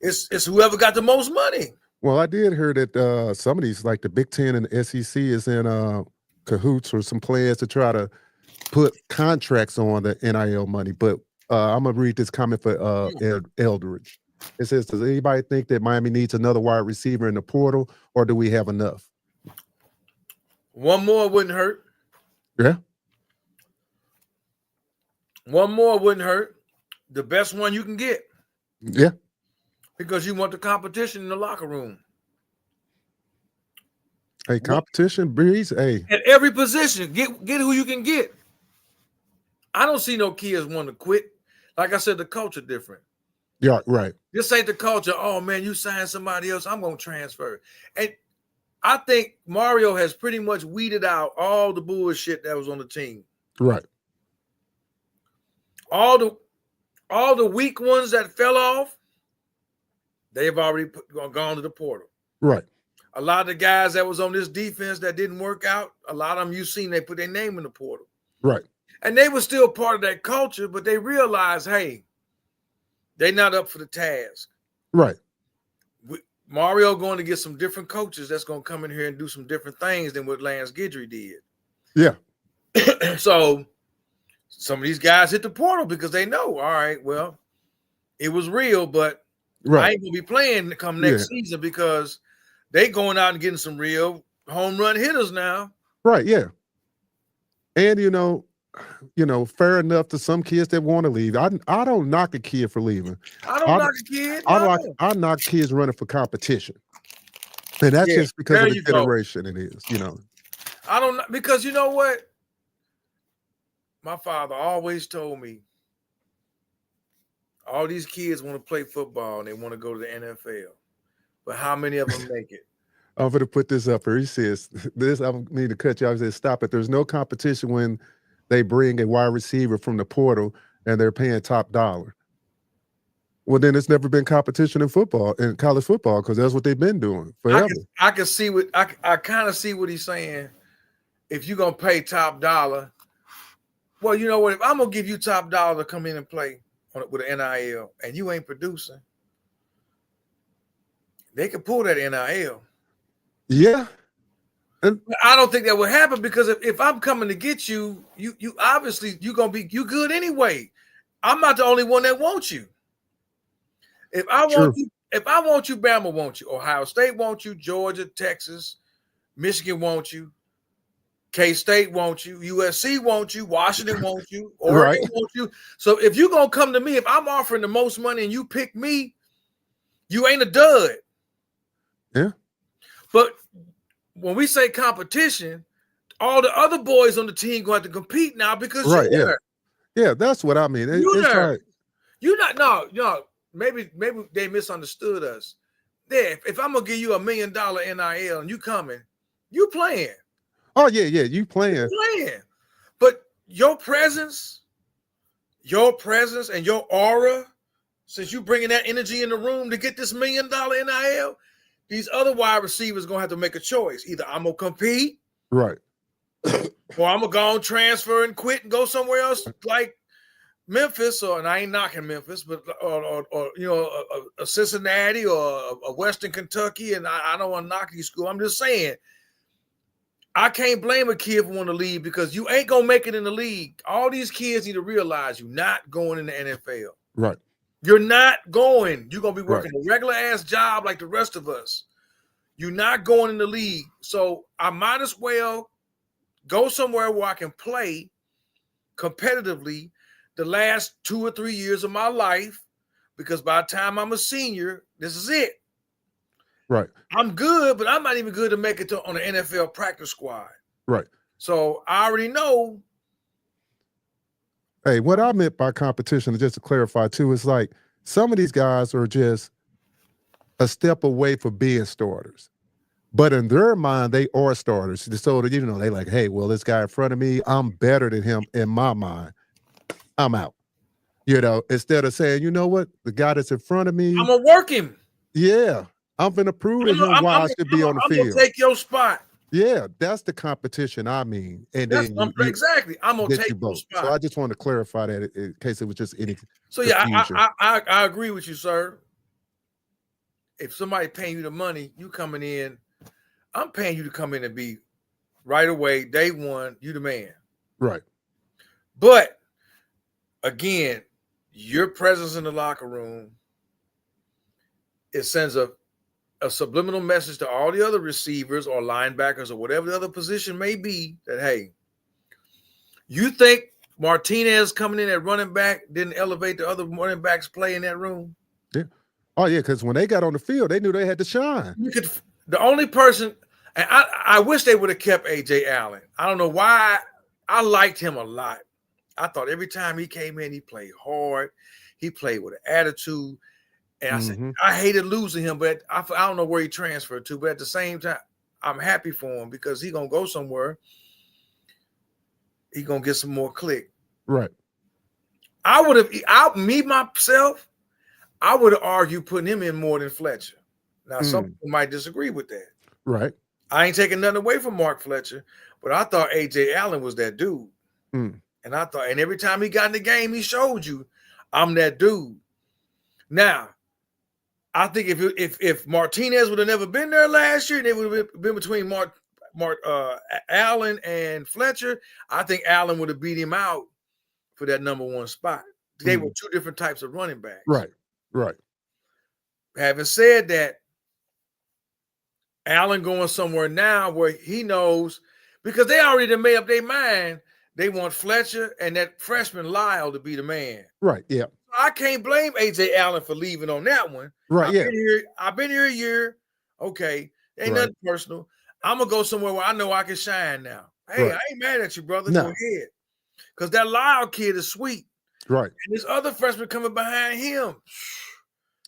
it's whoever got the most money. Well, I did hear that some of these, like the Big Ten and the SEC, is in cahoots with some players to try to put contracts on the NIL money. But I'm going to read this comment for Etheridge. It says, does anybody think that Miami needs another wide receiver in the portal, or do we have enough? One more wouldn't hurt. Yeah. One more wouldn't hurt. The best one you can get. Yeah. Because you want the competition in the locker room. Hey, competition breeds. Hey. At every position, get who you can get. I don't see no kids want to quit. Like I said, the culture different. Yeah, right. This ain't the culture. Oh man, you sign somebody else, I'm gonna transfer. And I think Mario has pretty much weeded out all the bullshit that was on the team. Right. All the weak ones that fell off, they've already gone to the portal. Right. A lot of the guys that was on this defense that didn't work out, a lot of them you've seen, they put their name in the portal. Right. And they were still part of that culture, but they realized, hey, they're not up for the task. Right. Mario going to get some different coaches that's going to come in here and do some different things than what Lance Guidry did. Yeah. So some of these guys hit the portal because they know, all right, well, it was real, but I ain't going to be playing come next season because they going out and getting some real home run hitters now. Right, yeah. And, fair enough to some kids that want to leave. I don't knock a kid for leaving. I don't knock a kid. I knock kids running for competition. And that's just because of the generation it is, I don't know, because you know what? My father always told me, All these kids want to play football and they want to go to the NFL. But how many of them make it? I'm going to put this up here. He says, this, I don't need to cut you off. He says, stop it. There's no competition when they bring a wide receiver from the portal and they're paying top dollar. Well, then it's never been competition in football, in college football, because that's what they've been doing forever. I can see what I kind of see what he's saying. If you're gonna pay top dollar, well, you know what? If I'm gonna give you top dollar to come in and play with an NIL, and you ain't producing, they can pull that NIL. Yeah. And I don't think that would happen because if I'm coming to get you, you obviously you good anyway. I'm not the only one that wants you. If I want you, Bama wants you, Ohio State wants you, Georgia, Texas, Michigan wants you, K-State wants you, USC wants you, Washington wants you, Oregon wants you. So if you're gonna come to me, if I'm offering the most money and you pick me, you ain't a dud. Yeah. But when we say competition, all the other boys on the team going to have to compete now because you're there. Yeah, that's what I mean. It's like, you're not no. Maybe they misunderstood us. Yeah, if I'm gonna give you $1 million NIL and you coming, you playing. Oh yeah, you playing. But your presence and your aura, since you bringing that energy in the room to get this $1 million NIL, these other wide receivers gonna have to make a choice. Either I'm gonna compete, right, or I'm gonna go on transfer and quit and go somewhere else like Memphis, and I ain't knocking Memphis, but or you know a Cincinnati or a Western Kentucky, and I don't want to knock these schools. I'm just saying I can't blame a kid for wanting to leave because you ain't gonna make it in the league. All these kids need to realize you're not going in the NFL. Right. You're not going. You're gonna be working a regular ass job like the rest of us. You're not going in the league. So I might as well go somewhere where I can play competitively the last 2 or 3 years of my life, because by the time I'm a senior, this is it. Right. I'm good, but I'm not even good to make it on the NFL practice squad. Right. So I already know. Hey, what I meant by competition, just to clarify too, is like some of these guys are just a step away from being starters. But in their mind, they are starters. So that, you know, they like, hey, well, this guy in front of me, I'm better than him in my mind. I'm out. You know, instead of saying, you know what, the guy that's in front of me, I'm gonna work him. Yeah, I'm gonna prove to him why I should be on the field. I'm gonna take your spot. Yeah, that's the competition I mean. And then exactly, I'm gonna take your spot. So I just want to clarify that in case it was just any. So confusion. I agree with you, sir. If somebody paying you the money, you coming in, I'm paying you to come in and be right away, day one, you the man. Right. But again, your presence in the locker room, it sends a subliminal message to all the other receivers or linebackers or whatever the other position may be that, hey, you think Martinez coming in at running back didn't elevate the other running backs play in that room? Yeah. Oh, yeah, because when they got on the field, they knew they had to shine. The only person, and I wish they would have kept A.J. Allen. I don't know why. I liked him a lot. I thought every time he came in, he played hard. He played with an attitude. And I said, I hated losing him, but I don't know where he transferred to. But at the same time, I'm happy for him because he's going to go somewhere. He's going to get some more click. Right. I would have argued putting him in more than Fletcher. Now, some people might disagree with that. Right. I ain't taking nothing away from Mark Fletcher, but I thought A.J. Allen was that dude. And I thought, and every time he got in the game, he showed you, I'm that dude. Now, I think if Martinez would have never been there last year, and it would have been between Allen and Fletcher, I think Allen would have beat him out for that number one spot. They were two different types of running backs. Right. Having said that, Allen going somewhere now where he knows, because they already made up their mind, they want Fletcher and that freshman Lyle to be the man. Right, yeah. I can't blame A.J. Allen for leaving on that one. Right, I've been here a year. Okay, ain't nothing personal. I'm going to go somewhere where I know I can shine now. Hey, I ain't mad at you, brother. No. Go ahead. Because that Lyle kid is sweet. Right. And this other freshman coming behind him.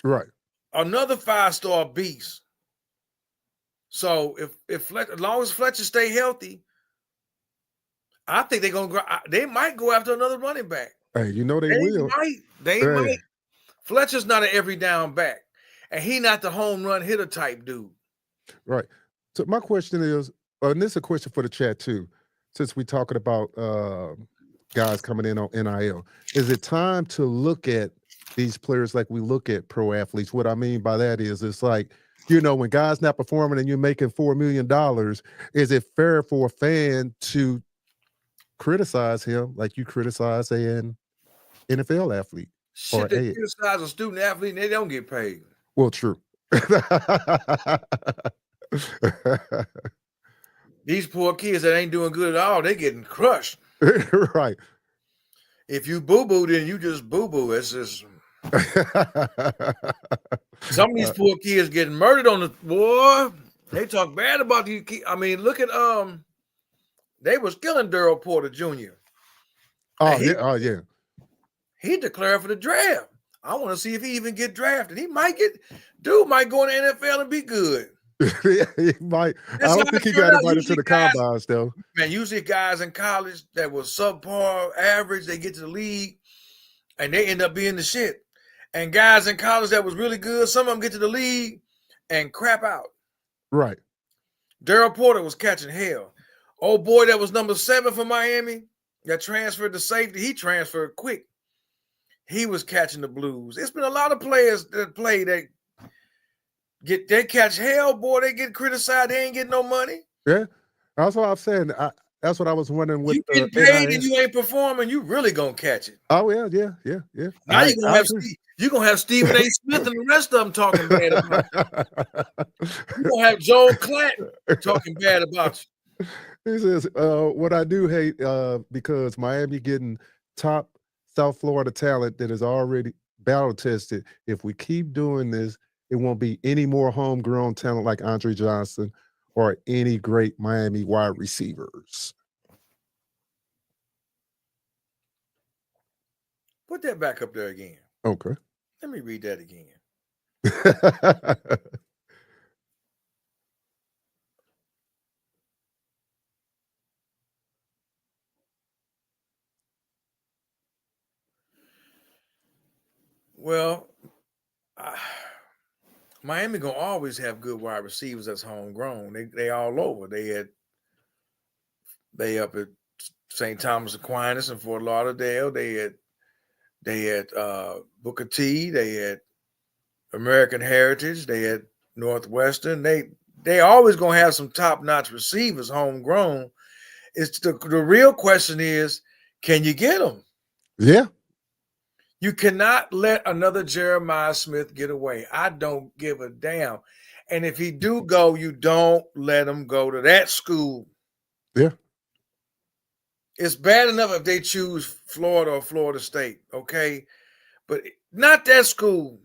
Right. Another 5-star beast. So if as long as Fletcher stay healthy, I think they might go after another running back. Hey, you know they will. They might. Fletcher's not an every down back, and he not the home run hitter type dude. Right. So my question is, and this is a question for the chat too, since we're talking about guys coming in on NIL. Is it time to look at these players like we look at pro athletes? What I mean by that is, it's like, you know, when guys not performing and you're making $4 million, is it fair for a fan to criticize him like you criticize an NFL athlete? Shit, they criticize a student athlete and they don't get paid. Well, true. These poor kids that ain't doing good at all, they getting crushed. Right. If you boo-boo, then you just boo-boo. It's just some of these poor kids getting murdered on the boy. They talk bad about these kids. I mean, look at they was killing Daryl Porter Jr. Yeah. He declared for the draft. I want to see if he even get drafted. Dude might go in the NFL and be good. He might. I don't think he got invited to the combines though. Man, usually guys in college that was subpar average, they get to the league and they end up being the shit. And guys in college that was really good, some of them get to the league and crap out. Right. Daryl Porter was catching hell. Old boy that was number 7 for Miami that transferred to safety, he transferred quick. He was catching the blues. It's been a lot of players that play that they catch hell, boy. They get criticized. They ain't getting no money. Yeah, that's what I'm saying. That's what I was wondering. With you get paid and you ain't performing, you really gonna catch it. Oh yeah. Now you're gonna have Stephen A. Smith and the rest of them talking bad about you. You're gonna have Joel Clanton talking bad about you. He says, what I do hate, because Miami getting top South Florida talent that is already battle tested. If we keep doing this, it won't be any more homegrown talent like Andre Johnson or any great Miami wide receivers. Put that back up there again. Okay. Let me read that again. Well, Miami gonna always have good wide receivers that's homegrown. They all over. They up at St. Thomas Aquinas in Fort Lauderdale. They had Booker T. They had American Heritage. They had Northwestern. They always gonna have some top-notch receivers homegrown. It's the real question is, can you get them? Yeah. You cannot let another Jeremiah Smith get away. I don't give a damn. And if he do go, you don't let him go to that school. Yeah. It's bad enough if they choose Florida or Florida State, okay? But not that school.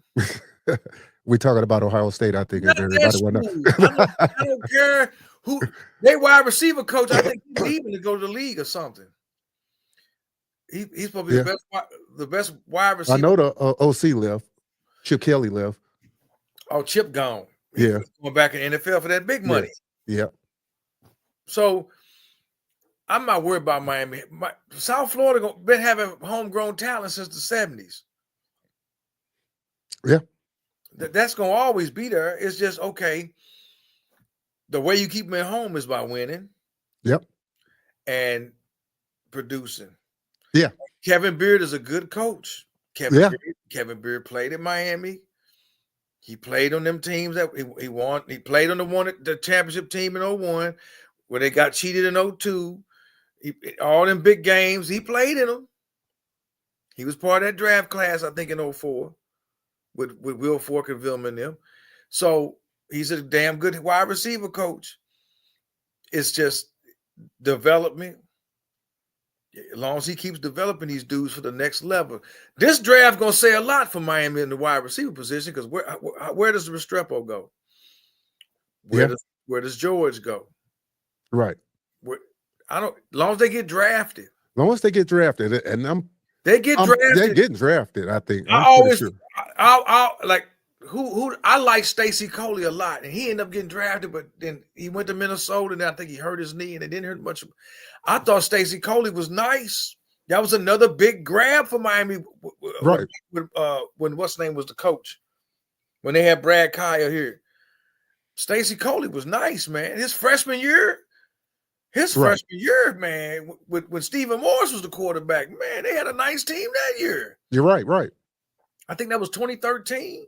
We're talking about Ohio State, I think. Not Everybody I don't care who they wide receiver coach. I think he's leaving to go to the league or something. He's probably the best wide receiver. I know the OC left. Chip Kelly left. Oh, Chip gone. Yeah. He's going back in the NFL for that big money. Yeah. So I'm not worried about Miami. South Florida been having homegrown talent since the 70s. Yeah. That's going to always be there. It's just, okay, the way you keep them at home is by winning. Yep. And producing. Yeah. Kevin Beard is a good coach. Kevin Beard played in Miami. He played on them teams that he won. He played on the championship team in 01, where they got cheated in 02. All them big games, he played in them. He was part of that draft class, I think, in 04 with Will Fork and Vilma and them. So he's a damn good wide receiver coach. It's just development. As long as he keeps developing these dudes for the next level. This draft going to say a lot for Miami in the wide receiver position, because where does Restrepo go? Where does George go? Right. As long as they get drafted. As long as they get drafted, and They get drafted. They're getting drafted, I think. I I'm pretty always, sure. I like who I like Stacey Coley a lot, and he ended up getting drafted, but then he went to Minnesota, and I think he hurt his knee, and it didn't hurt much. I thought Stacey Coley was nice. That was another big grab for Miami. Right. When what's name was the coach, when they had Brad Kyle here, Stacey Coley was nice, man. His freshman year, man, when Stephen Morris was the quarterback, man, they had a nice team that year. You're right, right. I think that was 2013,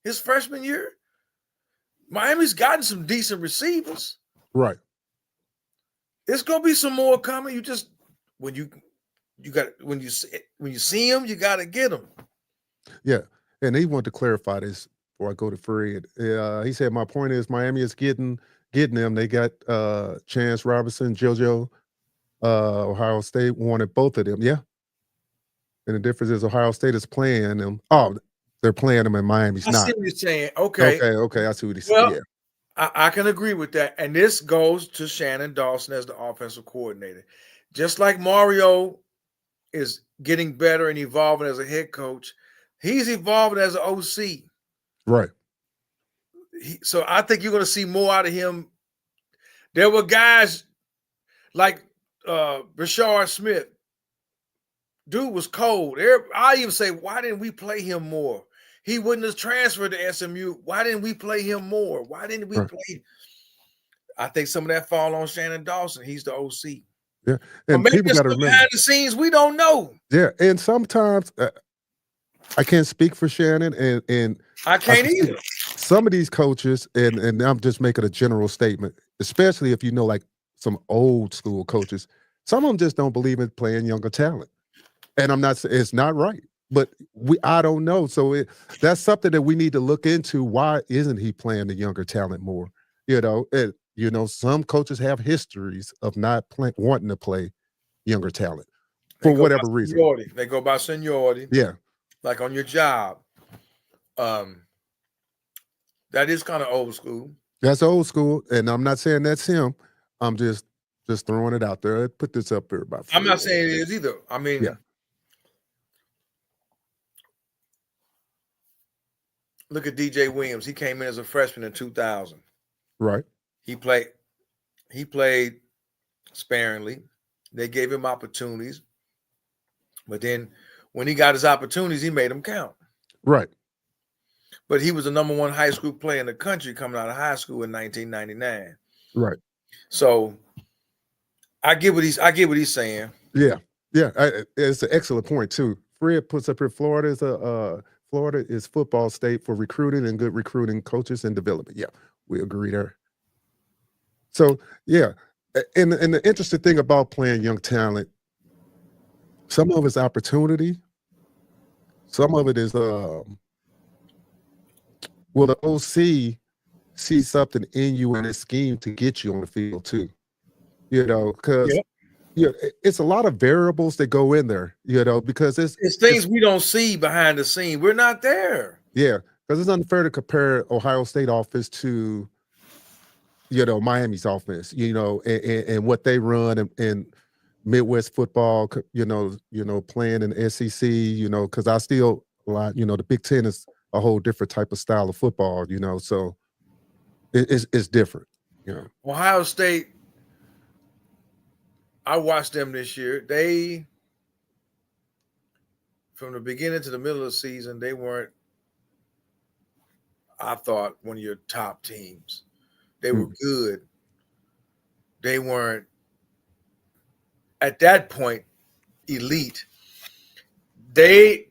his freshman year. Miami's gotten some decent receivers. Right. There's gonna be some more coming. You just when you see them, you gotta get them. Yeah, and he wanted to clarify this before I go to Fred. He said, "My point is, Miami is getting them. They got Chance Robinson, JoJo. Ohio State wanted both of them. Yeah, and the difference is Ohio State is playing them. Oh, they're playing them, and Miami's I not. see what you're saying. Okay. I see what he's Well, saying. Yeah, I can agree with that. And this goes to Shannon Dawson as the offensive coordinator. Just like Mario is getting better and evolving as a head coach, he's evolving as an OC. right. So I think you're going to see more out of him. There were guys like Rashard Smith. Dude was cold. I even say, why didn't we play him more? He wouldn't have transferred to SMU. Why didn't we play him more? Why didn't we play? I think some of that fall on Shannon Dawson. He's the OC. Yeah, and maybe people got to remember behind the scenes we don't know. Yeah, and sometimes I can't speak for Shannon, and I can't either. Some of these coaches, and I'm just making a general statement, especially if you know like some old school coaches, some of them just don't believe in playing younger talent. And I'm not saying it's not right, but I don't know. So that's something that we need to look into. Why isn't he playing the younger talent more? Some coaches have histories of not wanting to play younger talent for whatever reason. They go by seniority. Yeah. Like on your job. That is kind of old school. That's old school, and I'm not saying that's him. I'm just throwing it out there. I put this up there about. I'm not saying it is either. I mean, yeah. Look at DJ Williams. He came in as a freshman in 2000. Right. He played sparingly. They gave him opportunities, but then when he got his opportunities, he made them count. Right. But he was the number one high school player in the country coming out of high school in 1999. Right. So I get what he's saying. Yeah. Yeah. It's an excellent point too. Fred puts up here, Florida is football state for recruiting and good recruiting coaches and development. Yeah, we agree there. So yeah, and the interesting thing about playing young talent, some of it's opportunity, some of it is the OC sees something in you in a scheme to get you on the field too. Because it's a lot of variables that go in there, because it's things we don't see behind the scene. We're not there. Yeah, because it's unfair to compare Ohio State offense to, Miami's offense, and what they run in Midwest football, playing in SEC, because I still the Big Ten is a whole different type of style of football, so it's different. Ohio State, I watched them this year. They, from the beginning to the middle of the season, they weren't, I thought, one of your top teams. They were good. They weren't, at that point, elite. They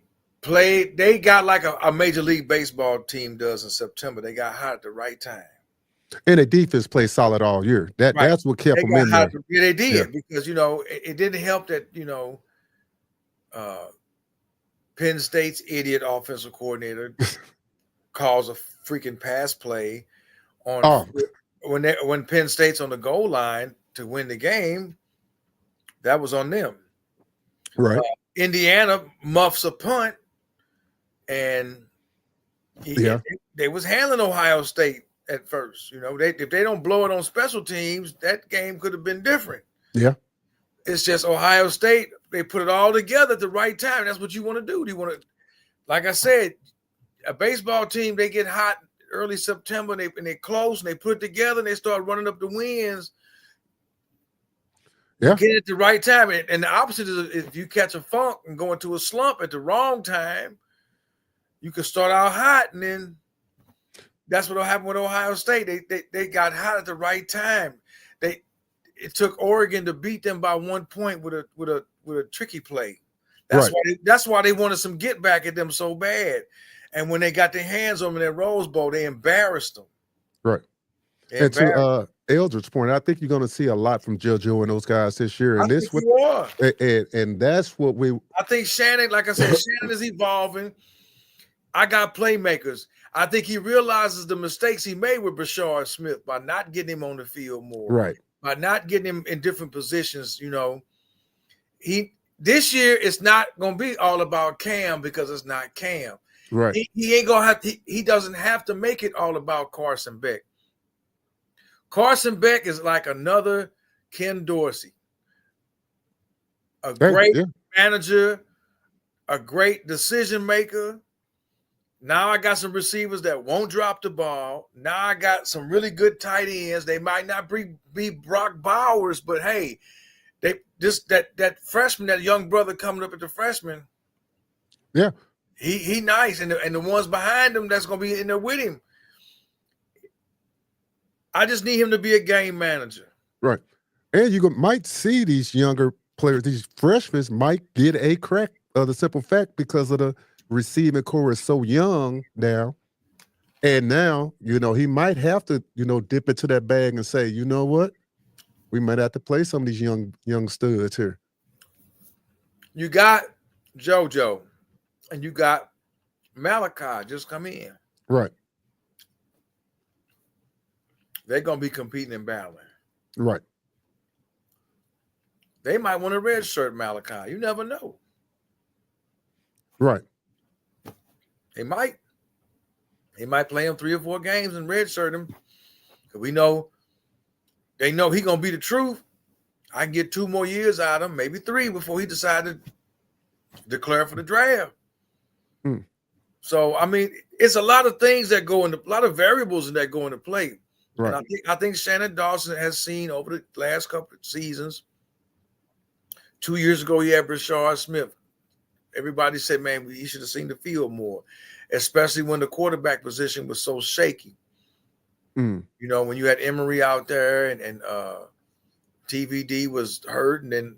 got like a Major League Baseball team does in September. They got hot at the right time. And the defense played solid all year. That's what kept them in there. Yeah, they did, because it didn't help that Penn State's idiot offensive coordinator calls a freaking pass play on when Penn State's on the goal line to win the game. That was on them. Right. Indiana muffs a punt, and they was handling Ohio State at first. If they don't blow it on special teams, that game could have been different. Yeah. It's just Ohio State they put it all together at the right time. That's what you want to do. You want to, like I said, a baseball team, they get hot early September and they close and they put it together and they start running up the wins. Yeah. You get it at the right time. And the opposite is if you catch a funk and go into a slump at the wrong time, you can start out hot, and then that's what happened with Ohio State. They got hot at the right time. It took Oregon to beat them by 1 point with a tricky play. That's why they wanted some get back at them so bad. And when they got their hands on them in that Rose Bowl, they embarrassed them. Right. And to Eldridge's point, I think you're going to see a lot from JoJo and those guys this year. And and that's what I think Shannon, like I said, Shannon is evolving. I got playmakers. I think he realizes the mistakes he made with Brashard Smith by not getting him on the field more. Right. By not getting him in different positions, this year it's not going to be all about Cam because it's not Cam. Right. He ain't going to have to. He doesn't have to make it all about Carson Beck. Carson Beck is like another Ken Dorsey, a great manager, a great decision maker. Now I got some receivers that won't drop the ball. Now I got some really good tight ends. They might not be Brock Bowers, but hey, that freshman, that young brother coming up at the freshman. Yeah, he nice, and the ones behind him that's gonna be in there with him. I just need him to be a game manager. Right, and you might see these younger players, these freshmen might get a crack of the simple fact because of the receiving core is so young now. And now, he might have to, dip into that bag and say, you know what? We might have to play some of these young studs here. You got JoJo and you got Malachi just come in. Right. They're going to be competing and battling. Right. They might want to redshirt Malachi. You never know. Right. They might play him 3 or 4 games and redshirt him. Because they know he's going to be the truth. I can get 2 more years out of him, maybe 3 before he decided to declare for the draft. So, I mean, it's a lot of things that a lot of variables that go into play. Right. And I think Shannon Dawson has seen over the last couple of seasons. 2 years ago, he had Brashard Smith. Everybody said, man, he should have seen the field more, especially when the quarterback position was so shaky. When you had Emory out there and TVD was hurt and then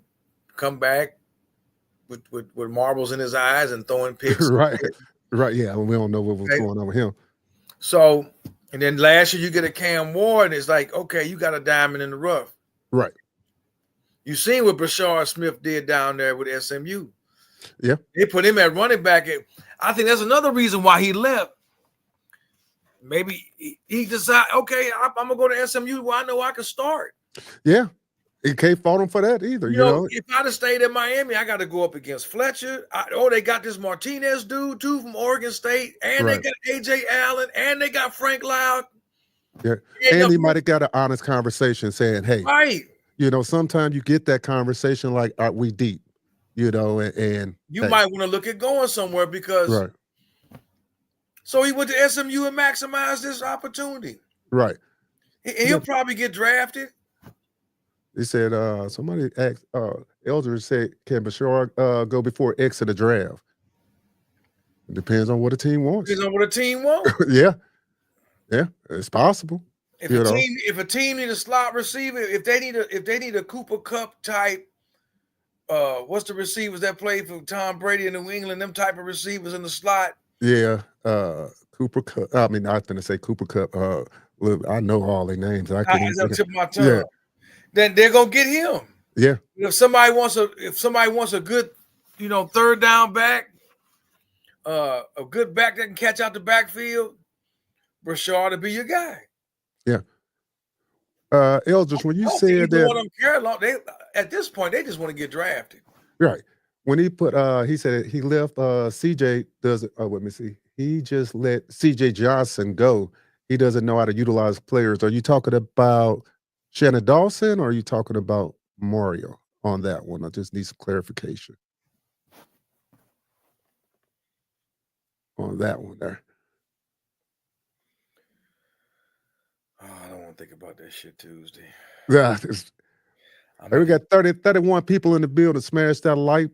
come back with marbles in his eyes and throwing picks. Right. Yeah, we don't know what was going on with him. So, and then last year you get a Cam Ward and it's like, okay, you got a diamond in the rough. Right. You seen what Brashard Smith did down there with SMU. Yeah. They put him at running back. I think that's another reason why he left. Maybe he decided, okay, I'm going to go to SMU where I know I can start. Yeah. He can't fault him for that either. You know, if I'd have stayed in Miami, I got to go up against Fletcher. They got this Martinez dude, too, from Oregon State. And they got A.J. Allen. And they got Frank Loud. Yeah. And he might have got an honest conversation saying, hey, right. Sometimes you get that conversation like, are we deep? And you might want to look at going somewhere because right. So he went to SMU and maximized this opportunity. Right. He'll probably get drafted. He said, somebody asked, Eldridge said, can Brashard go before X in the draft? It depends on what the team wants. Depends on what the team wants. Yeah, it's possible. If a team need a slot receiver, if they need a Cooper Kupp type, what's the receivers that play for Tom Brady in New England? Them type of receivers in the slot. Yeah, Cooper Kupp. I mean, I was going to say Cooper Kupp. Look, I know all their names. I can't even tip my tongue. Yeah. Then they're gonna get him. Yeah. If somebody wants a good, third down back, a good back that can catch out the backfield, Brashard to be your guy. Yeah. Eldridge, when you said that, at this point they just want to get drafted. Right. When he he said he left. CJ doesn't. Oh, let me see. He just let CJ Johnson go. He doesn't know how to utilize players. Are you talking about Shannon Dawson, or are you talking about Mario? on that one. I just need some clarification on that one there. Oh, I don't want to think about that shit Tuesday. Yeah, hey, we got 31 people in the building. Smash that like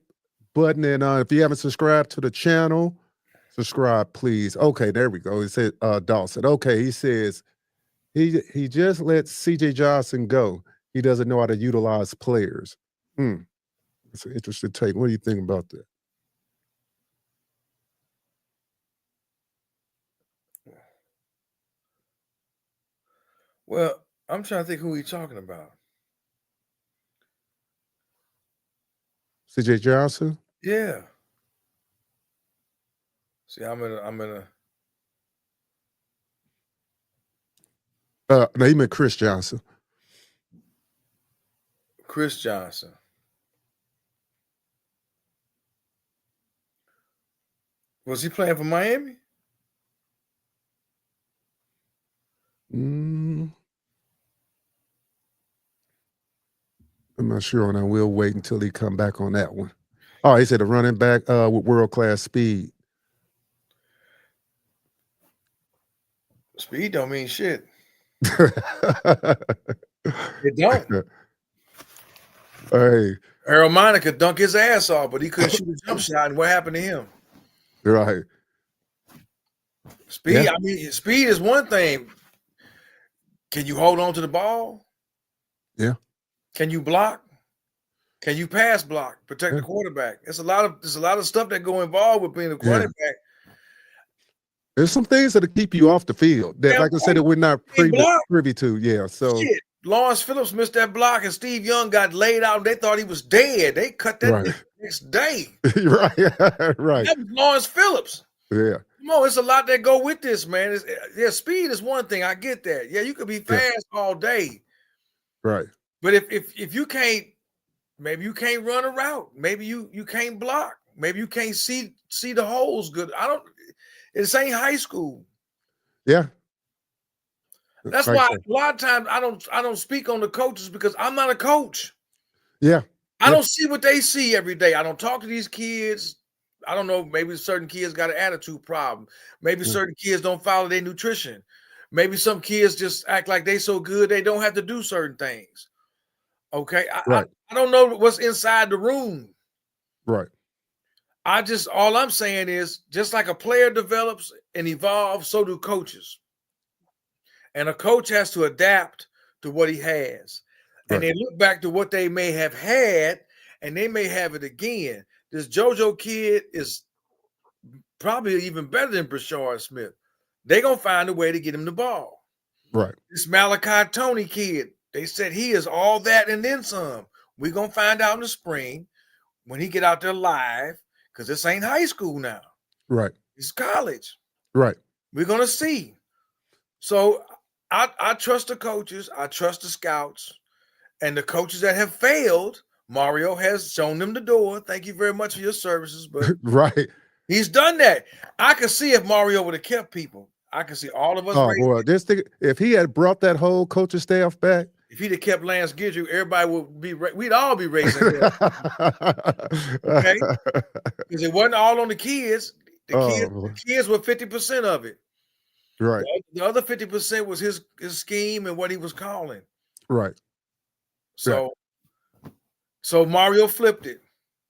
button. And if you haven't subscribed to the channel, subscribe, please. Okay, there we go. He said Dawson. Okay, he says he just let CJ Johnson go. He doesn't know how to utilize players. That's an interesting take. What do you think about that? Well, I'm trying to think who he's talking about. CJ Johnson? Yeah. See, I'm in a. No, he meant Chris Johnson. Chris Johnson. Was he playing for Miami? I'm not sure on that. We'll wait until he come back on that one. Oh, he said a running back with world-class speed. Speed don't mean shit. It don't. Hey. Harold Miner could dunk his ass off, but he couldn't shoot a jump shot. And what happened to him? Right. Speed, yeah. I mean, speed is one thing. Can you hold on to the ball? Yeah. Can you block? Can you pass block? Protect the quarterback? There's a lot of stuff that go involved with being a quarterback. There's some things that'll keep you off the field that, like I said, that we're not privy to. Yeah. So shit. Lawrence Phillips missed that block, and Steve Young got laid out. And they thought he was dead. They cut that the next day. Right. That was Lawrence Phillips. Yeah. Come on, it's a lot that go with this, man. Speed is one thing. I get that. Yeah, you could be fast all day. Right. But if you can't, maybe you can't run a route. Maybe you can't block. Maybe you can't see the holes good. This ain't high school. Yeah. That's why a lot of times I don't speak on the coaches because I'm not a coach. Yeah. I don't see what they see every day. I don't talk to these kids. I don't know. Maybe certain kids got an attitude problem. Maybe certain kids don't follow their nutrition. Maybe some kids just act like they so good they don't have to do certain things. Okay. I don't know what's inside the room. Right. All I'm saying is just like a player develops and evolves, so do coaches. And a coach has to adapt to what he has. And they look back to what they may have had, and they may have it again. This JoJo kid is probably even better than Brashard Smith. They're going to find a way to get him the ball. Right. This Malachi Tony kid, they said he is all that and then some. We're going to find out in the spring when he get out there live, because this ain't high school now. Right. It's college. Right. We're going to see. So I trust the coaches. I trust the scouts. And the coaches that have failed, Mario has shown them the door. Thank you very much for your services. But right. He's done that. I can see if Mario would have kept people. I can see all of us. Oh, boy. If he had brought that whole coaching staff back. If he'd have kept Lance Gidry, everybody would be, we'd all be raising him. Okay? Because it wasn't all on the kids. The kids were 50% of it. Right. The other 50% was his scheme and what he was calling. Right. So Mario flipped it.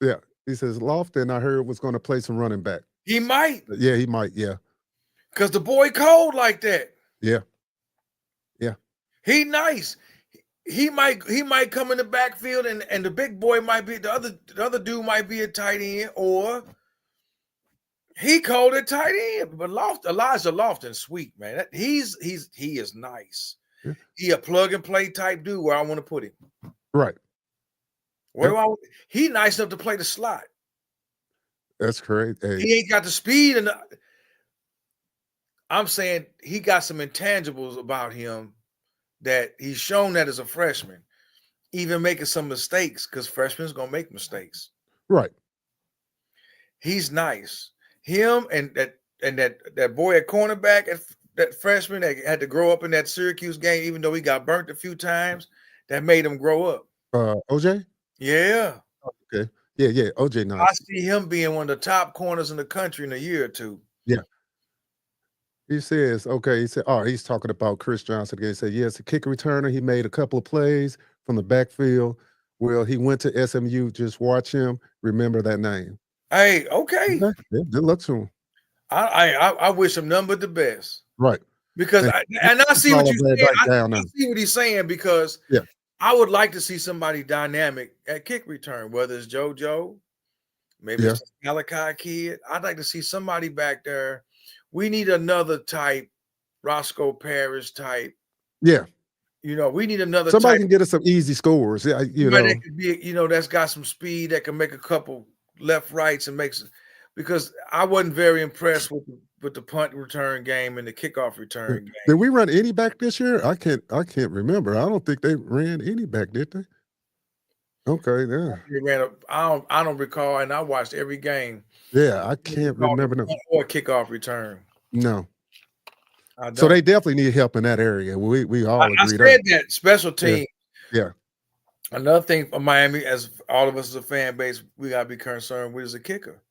Yeah. He says Lofton, I heard, was going to play some running back. He might. Yeah, he might. Yeah. Because the boy cold like that. Yeah. Yeah. He nice. He might come in the backfield and the big boy might be the other dude might be a tight end, or he cold at tight end. But Elijah Lofton, sweet man. He is nice. Yeah. He a plug and play type dude where I want to put him. Right. He nice enough to play the slot. That's correct. Hey. He ain't got the speed and I'm saying he got some intangibles about him that he's shown that as a freshman, even making some mistakes, because freshmen gonna make mistakes. Right. He's nice. Him and that boy at cornerback, that freshman that had to grow up in that Syracuse game, even though he got burnt a few times, that made him grow up. OJ? Yeah. Okay. Yeah. OJ I nice. see him being one of the top corners in the country in a year or two. Yeah. He says, okay, he said, oh, he's talking about Chris Johnson again. He said, yes, a kick returner. He made a couple of plays from the backfield. Well, he went to SMU. Just watch him. Remember that name. Hey, okay. Okay. Yeah, good luck to him. I wish him none but the best. Right. Because I see what follow you're that saying. right down I now. see what he's saying because Yeah. I would like to see somebody dynamic at kick return, whether it's JoJo, maybe Yeah. it's the Malachi kid. I'd like to see somebody back there. We need another type, Roscoe Parrish type. Yeah. You know, we need another Somebody type. can get us some easy scores. Yeah, Somebody that could be, that's got some speed that can make a couple left rights and makes it. Because I wasn't very impressed with the punt return game and the kickoff return game. Did we run any back this year? I can't remember. I don't think they ran any back, did they? Okay, yeah. I don't recall, and I watched every game. Yeah, I can't remember no. Or kickoff return. No. So they definitely need help in that area. We all agree. I said that special team. Yeah. Another thing for Miami, as all of us as a fan base, we gotta be concerned with is a kicker.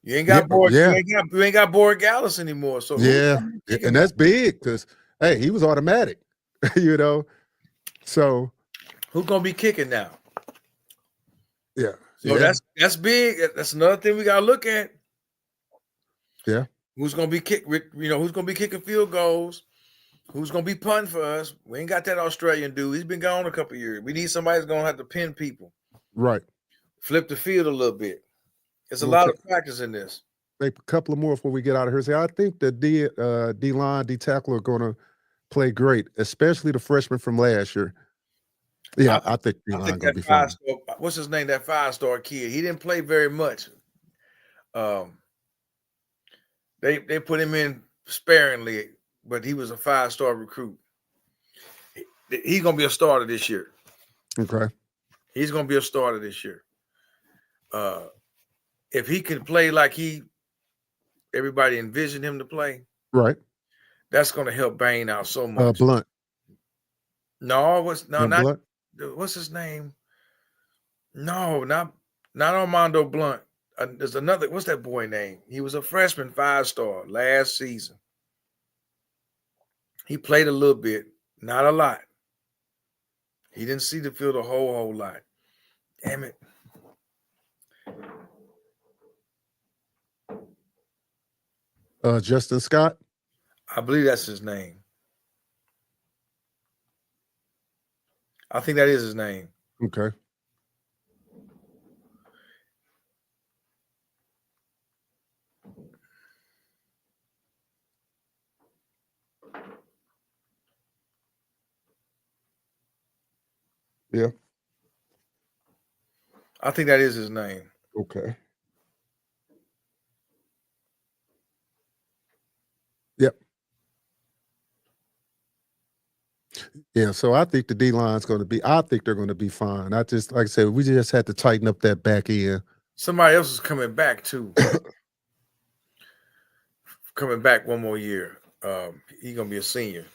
You ain't got Boyd. Yeah. You ain't got Boyd Gallus anymore. So and that's big because hey, he was automatic. So who's gonna be kicking now? Yeah. So that's big. That's another thing we gotta look at. Yeah. Who's gonna be who's gonna be kicking field goals? Who's gonna be punting for us? We ain't got that Australian dude. He's been gone a couple of years. We need somebody that's gonna have to pin people. Right. Flip the field a little bit. There's a lot of practice in this. A couple of more before we get out of here. I think the D-line, D-tackle are gonna play great, especially the freshman from last year. Yeah, I think D-line gonna be fine. What's his name? That 5-star kid. He didn't play very much. They put him in sparingly, but he was a 5-star recruit. He's gonna be a starter this year. Okay. He's gonna be a starter this year. If he can play like everybody envisioned him to play, right, that's gonna help Bain out so much. Blunt. No, not Blunt? What's his name? No, not Armando Blunt. There's another. What's that boy name? He was a freshman 5-star last season. He played a little bit, not a lot. He didn't see the field a whole lot. Damn it. Justin Scott? I believe that's his name. I think that is his name. Okay. Yeah. I think that is his name. Okay. Yep. Yeah, so I think the D-line's going to be, I think they're going to be fine. Like I said, we just had to tighten up that back end. Somebody else is coming back too. Coming back one more year. He's going to be a senior.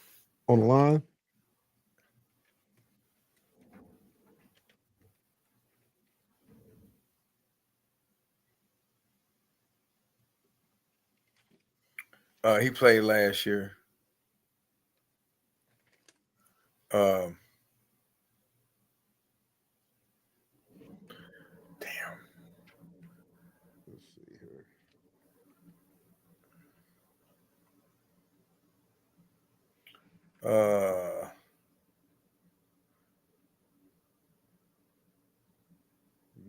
On the line? He played last year. Damn. Let's see here.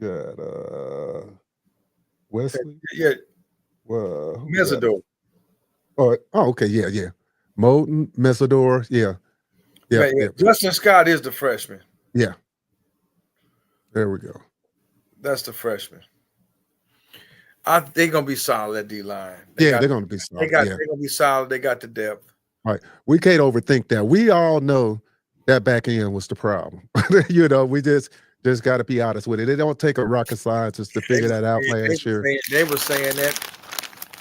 You got Wesley? Yeah. Mesidor. Oh, okay. Yeah. Moulton, Mesidor. Yeah. Justin Scott is the freshman. Yeah. There we go. That's the freshman. They're going to be solid at D-line. They're going to be solid. They're going to be solid. They got the depth. All right. We can't overthink that. We all know that back end was the problem. We just got to be honest with it. It don't take a rocket scientist to figure that out last year. They were saying that.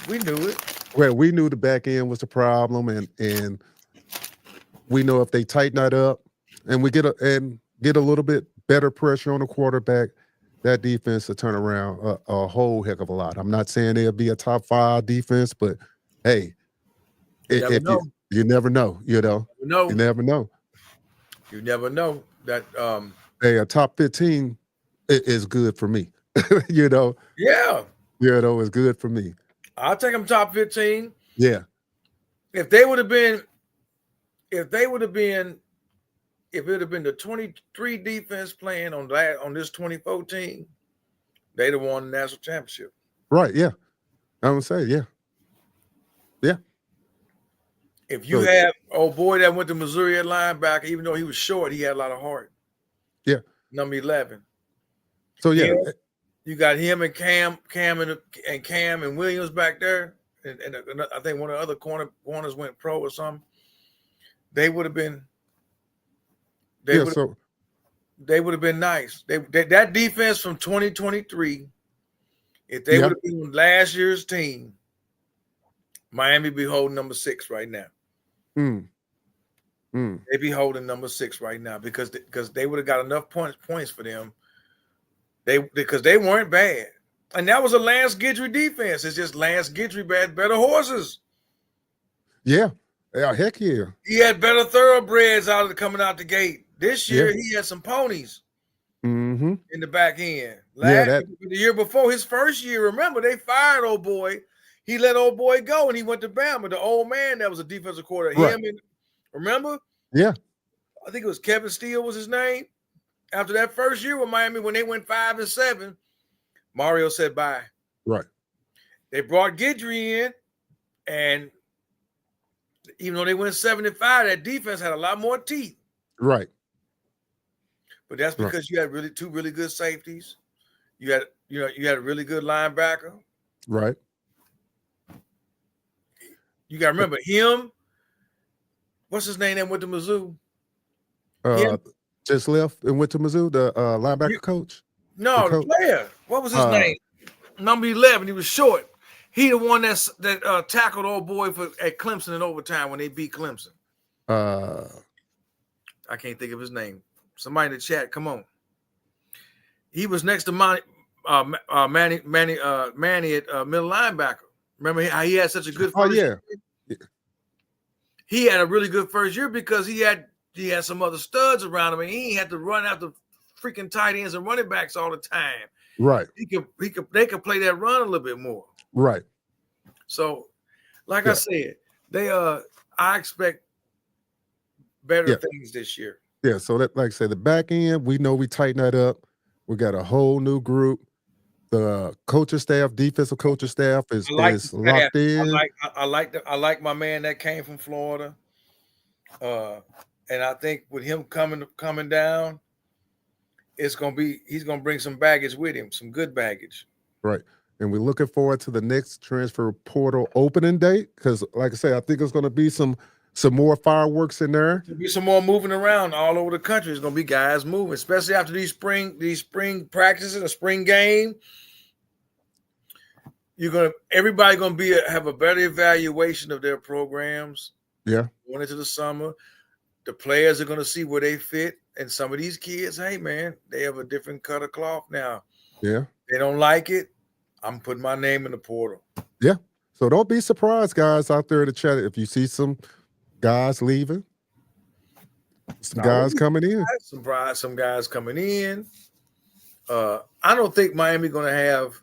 We knew it. Well, we knew the back end was the problem, and we know if they tighten that up and we get a little bit better pressure on the quarterback, that defense will turn around a whole heck of a lot. I'm not saying they'll be a top 5 defense, but hey, You never know. you never know, you know. No, You never know. you never know that. Hey, a top 15 is good for me. You know, Yeah, it's good for me. I'll take them top 15. Yeah. If it would have been the 23 defense playing on this 2014, they'd have won the national championship. Right. Yeah. I would say, yeah. Yeah. If you have old boy that went to Missouri at linebacker, even though he was short, he had a lot of heart. Yeah. Number 11. So yeah, you got him and Cam and Williams back there, and I think one of the other corners went pro or something. They would have been. They would have been nice. That defense from 2023, if they would have been last year's team, Miami be holding number 6 right now. They be holding number 6 right now because they would have got enough points for them. Because they weren't bad, and that was a Lance Guidry defense. It's just Lance Guidry had better horses. Yeah, heck yeah. He had better thoroughbreds coming out the gate. This year he had some ponies in the back end. The year before, his first year, remember they fired old boy. He let old boy go and he went to Bama. The old man that was a defensive coordinator. Right. Remember? Yeah. I think it was Kevin Steele was his name. After that first year with Miami, when they went 5-7, Mario said bye. Right. They brought Guidry in, and even though they went 7-5, that defense had a lot more teeth. Right. But that's because you had two really good safeties. You had a really good linebacker. Right. You got to remember him. What's his name that went to Mizzou? Just left and went to Mizzou, the linebacker coach. No, the player. What was his name? Number 11. He was short. He the one that tackled old boy at Clemson in overtime when they beat Clemson. I can't think of his name. Somebody in the chat, come on. He was next to Manny at middle linebacker. Remember how he had such a good first year? He had a really good first year because he had some other studs around him, and he had to run after freaking tight ends and running backs all the time. Right. They could play that run a little bit more. Right. So, like I said, I expect better things this year. Yeah. So that, like I said, the back end, we know we tighten that up. We got a whole new group. The coaching staff, defensive coaching staff is locked in. I like my man that came from Florida. And I think with him coming down, he's gonna bring some baggage with him, some good baggage. Right. And we're looking forward to the next transfer portal opening date because, like I said, I think it's going to be some more fireworks in there. There'll be some more moving around all over the country. There's going to be guys moving, especially after these spring practices, a spring game. Everybody going to have a better evaluation of their programs. Yeah. Going into the summer, the players are going to see where they fit, and some of these kids, hey man, they have a different cut of cloth now. Yeah. They don't like it. I'm putting my name in the portal. Yeah. So don't be surprised, guys, out there in the chat, if you see some guys leaving, some guys coming in. Some guys coming in. I don't think Miami going to have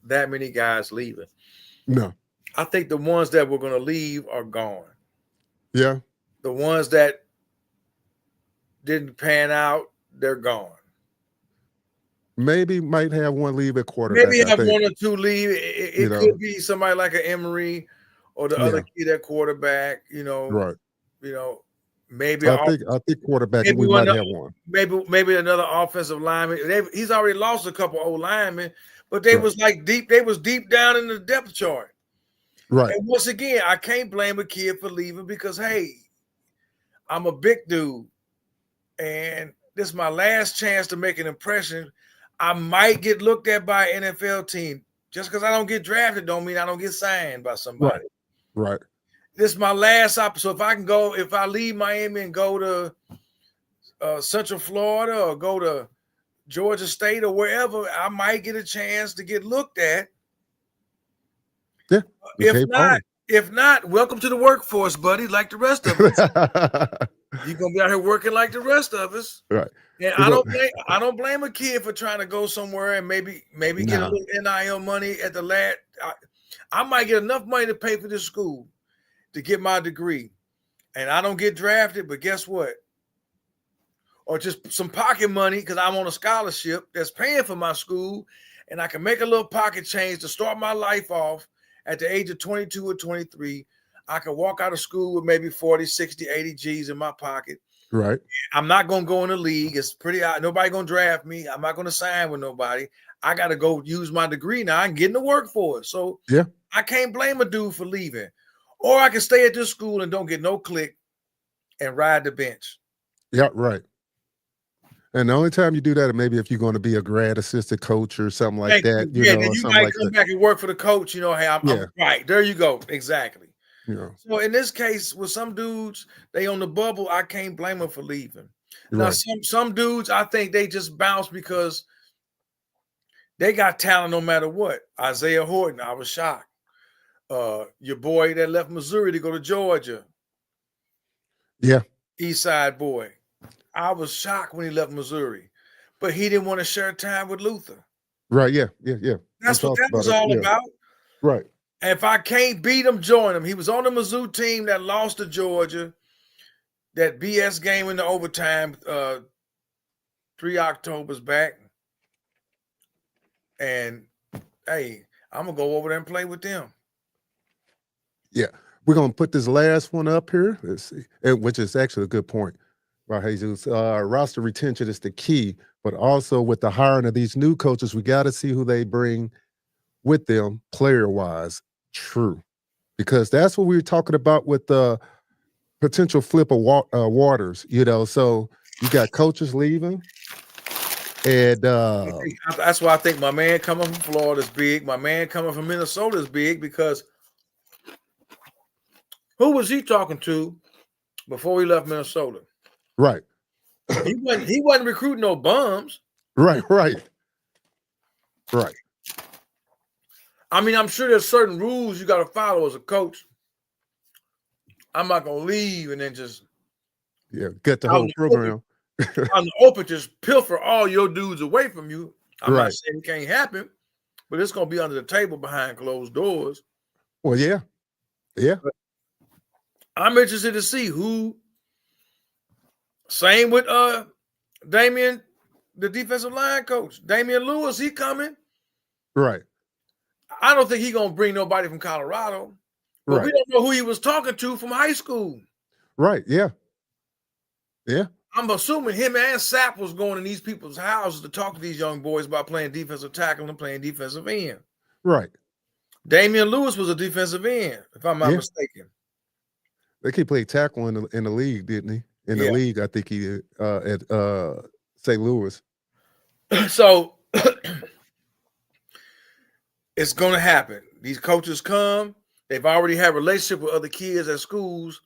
that many guys leaving. No. I think the ones that were going to leave are gone. Yeah. The ones that didn't pan out, they're gone. Maybe might have one leave at quarterback. Maybe have one or two leave. It could be somebody like an Emery or the other kid at quarterback. Right. Maybe I think quarterback. We might have one. Maybe another offensive lineman. He's already lost a couple old linemen, but they was deep. They was deep down in the depth chart. Right. And once again, I can't blame a kid for leaving because hey, I'm a big dude, and this is my last chance to make an impression. I might get looked at by an NFL team. Just because I don't get drafted don't mean I don't get signed by somebody. Right. This is my last option. So if I leave Miami and go to Central Florida or go to Georgia State or wherever, I might get a chance to get looked at. Yeah. If not, welcome to the workforce, buddy. Like the rest of us, you're gonna be out here working like the rest of us. Right. And I don't blame a kid for trying to go somewhere and maybe get a little NIL money at the last. I might get enough money to pay for this school to get my degree, and I don't get drafted. But guess what? Or just some pocket money because I'm on a scholarship that's paying for my school, and I can make a little pocket change to start my life off at the age of 22 or 23. I can walk out of school with maybe 40, 60, 80 G's in my pocket. Right. I'm not going to go in the league. It's pretty odd. Nobody going to draft me. I'm not going to sign with nobody. I got to go use my degree now and get in the work for it. So yeah, I can't blame a dude for leaving. Or I can stay at this school and don't get no click and ride the bench. Yeah, right. And the only time you do that is maybe if you're going to be a grad assistant coach or something like that. Then you might come back and work for the coach. Hey, I'm right. There you go. Exactly. So in this case, with some dudes, they on the bubble, I can't blame them for leaving. Now, some dudes, I think they just bounce because they got talent no matter what. Isaiah Horton, I was shocked. Your boy that left Missouri to go to Georgia. Yeah. East Side boy. I was shocked when he left Missouri, but he didn't want to share time with Luther. Right. Yeah. That's what that was all about. Right. And if I can't beat him, join him. He was on the Mizzou team that lost to Georgia, that BS game in the overtime, 3 Octobers back. And, hey, I'm going to go over there and play with them. Yeah. We're going to put this last one up here. Let's see. Which is actually a good point. Right, Jesus. Roster retention is the key, but also with the hiring of these new coaches, we got to see who they bring with them player-wise. True, because that's what we were talking about with the potential flip of Waters. So you got coaches leaving, and that's why I think my man coming from Florida is big. My man coming from Minnesota is big because who was he talking to before he left Minnesota? Right. He wasn't recruiting no bums. Right. I mean, I'm sure there's certain rules you got to follow as a coach. I'm not gonna leave and then just get the whole program on the open, just pilfer all your dudes away from you. I'm not saying it can't happen, but it's gonna be under the table behind closed doors. Well, yeah. But I'm interested to see who. Same with Damien, the defensive line coach. Damien Lewis, he coming. Right. I don't think he's gonna bring nobody from Colorado. But we don't know who he was talking to from high school. Right, yeah. I'm assuming him and Sapp was going in these people's houses to talk to these young boys about playing defensive tackle and playing defensive end. Right. Damian Lewis was a defensive end, if I'm not mistaken. They could play tackle in the league, didn't he? In the league, I think he did at St. Louis. So it's going to happen. These coaches come. They've already had relationship with other kids at schools,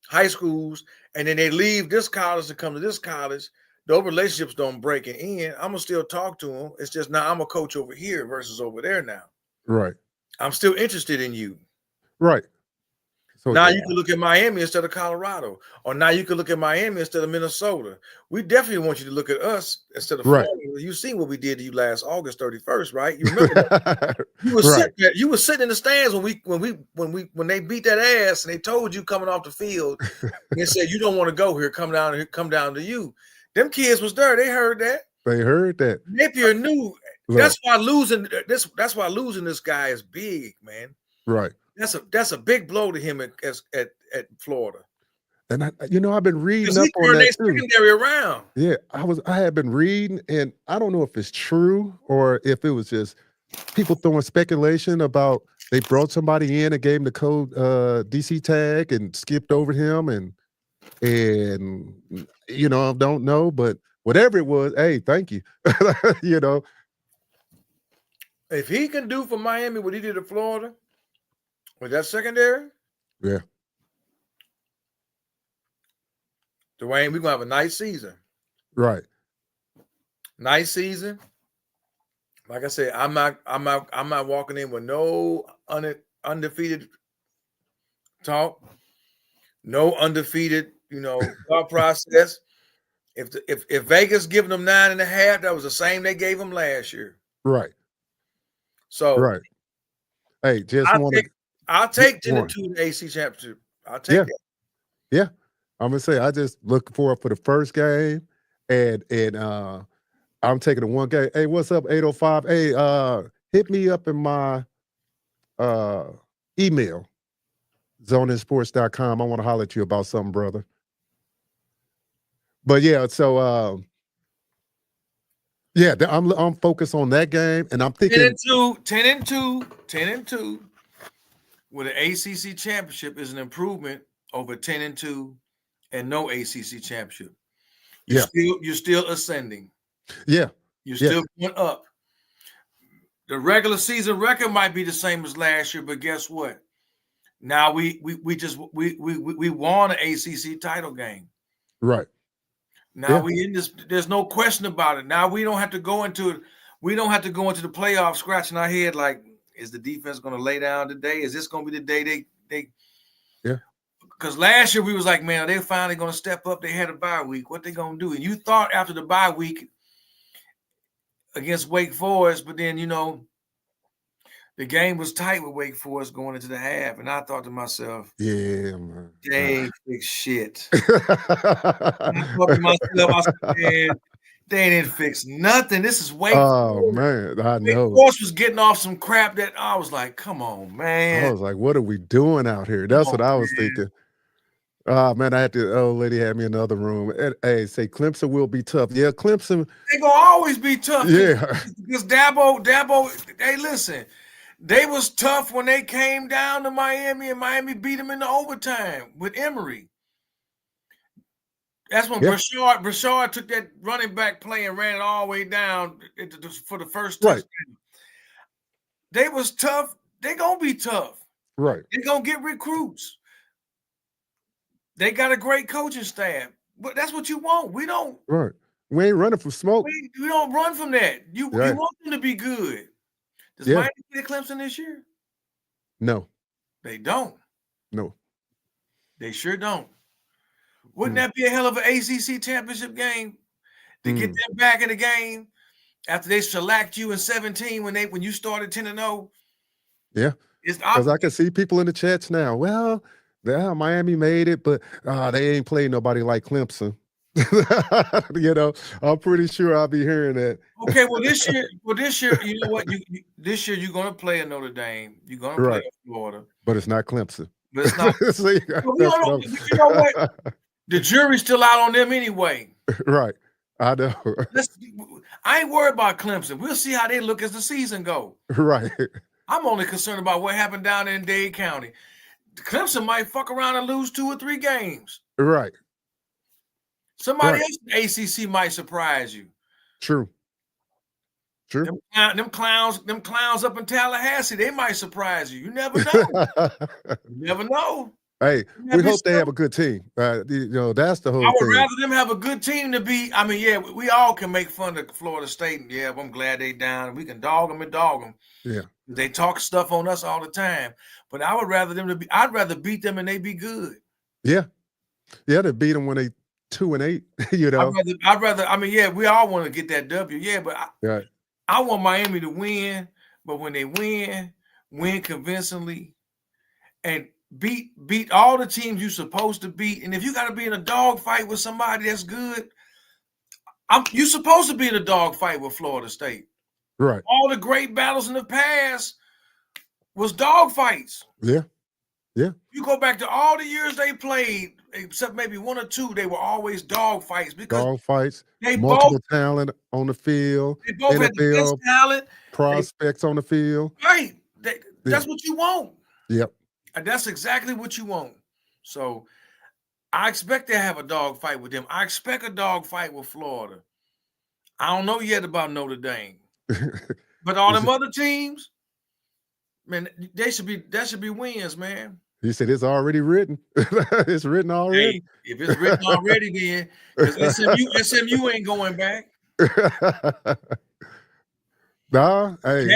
high schools, and then they leave this college to come to this college. Those relationships don't break it in. I'm going to still talk to them. It's just now I'm a coach over here versus over there now. Right. I'm still interested in you. Right. So now you can look at Miami instead of Colorado, or now you can look at Miami instead of Minnesota. We definitely want you to look at us instead of Florida. You seen what we did to you last August 31st, right? You remember that? You were sitting in the stands when they beat that ass and they told you coming off the field and said you don't want to go here, come down to you. Them kids was there. They heard that. They heard that. Napier knew. That's why losing this guy is big, man. Right. That's a big blow to him at Florida. And I've been reading up on that too. Secondary around. Yeah, I had been reading, and I don't know if it's true or if it was just people throwing speculation about they brought somebody in and gave him the code DC tag and skipped over him, and I don't know, but whatever it was, hey, thank you. If he can do for Miami what he did at Florida. With that secondary? Yeah. Dwayne, we're going to have a nice season. Right. Nice season. Like I said, I'm not walking in with no undefeated talk, no undefeated, thought process. If Vegas giving them 9.5, that was the same they gave them last year. Right. So Right. Hey, just want to. I'll take 10-2 the AC championship. I'll take that. Yeah. I'm gonna say I just look forward for the first game, and I'm taking the one game. Hey, what's up, 805? Hey, hit me up in my email, zoneinsports.com. I want to holler at you about something, brother. But yeah, so yeah, I'm focused on that game, and I'm thinking 10-2 with an ACC championship is an improvement over 10-2 and no ACC championship. You're still ascending. Yeah. You're still going up. The regular season record might be the same as last year, but guess what? Now we won an ACC title game. Right. Now we in this. There's no question about it. Now we don't have to go into it. We don't have to go into the playoffs scratching our head like, is the defense going to lay down today? Is this going to be the day they? Yeah. Because last year we was like, man, they're finally going to step up. They had a bye week. What they going to do? And you thought after the bye week against Wake Forest, but then the game was tight with Wake Forest going into the half, and I thought to myself, yeah, man, they ain't fix shit. I thought to myself, I said, man, they didn't fix nothing. This is Wake Forest. Oh man, I know. Wake Forest was getting off some crap that I was like, come on, man. I was like, what are we doing out here? That's what I was thinking. Man, I had to. The old lady had me in the other room. And, hey, say Clemson will be tough. Yeah, Clemson. They gonna always be tough. Yeah, because Dabo. Hey, listen, they was tough when they came down to Miami, and Miami beat them in the overtime with Emory. That's when Brashard took that running back play and ran it all the way down for the first touchdown. Right. They was tough. They gonna be tough. Right. They gonna get recruits. They got a great coaching staff, but that's what you want. We don't. Right. We ain't running from smoke. We don't run from that. You want them to be good. Does Miami get Clemson this year? No. They don't. No. They sure don't. Wouldn't that be a hell of an ACC championship game to get them back in the game after they shellacked you in 17 when you started 10-0? Yeah. Because I can see people in the chats now. Well, Miami made it, but they ain't played nobody like Clemson. I'm pretty sure I'll be hearing that. Okay, well this year, you know what? This year you're gonna play a Notre Dame. You're gonna play a Florida. But it's not Clemson. But it's not. You know what? The jury's still out on them anyway. Right. I know. I ain't worried about Clemson. We'll see how they look as the season go. Right. I'm only concerned about what happened down in Dade County. Clemson might fuck around and lose 2 or 3 games. Right. Somebody else in the ACC might surprise you. True. Them clowns up in Tallahassee, they might surprise you. You never know. You never know. Hey, we hope they have a good team. That's the whole thing. I would rather them have a good team to be. I mean, we all can make fun of Florida State. And yeah, I'm glad they down. We can dog them. Yeah. They talk stuff on us all the time. But I would rather them to be. I'd rather beat them and they be good. Yeah. Yeah, to beat them when they 2-8. I'd rather. I mean, yeah, we all want to get that W. Yeah, but I want Miami to win. But when they win convincingly, and beat all the teams you're supposed to beat. And if you got to be in a dog fight with somebody that's good, you're supposed to be in a dog fight with Florida State. Right. All the great battles in the past was dog fights. Yeah. Yeah. You go back to all the years they played, except maybe 1 or 2, they were always dog fights because they multiple talent on the field. They both had the best talent. Prospects on the field. Right. That's what you want. Yep. And that's exactly what you want. So I expect to have a dog fight with them. I expect a dog fight with Florida. I don't know yet about Notre Dame. But all them other teams, man, that should be wins, man. He said it's already written. It's written already. Hey, if it's written already, then because SMU ain't going back. Nah, hey,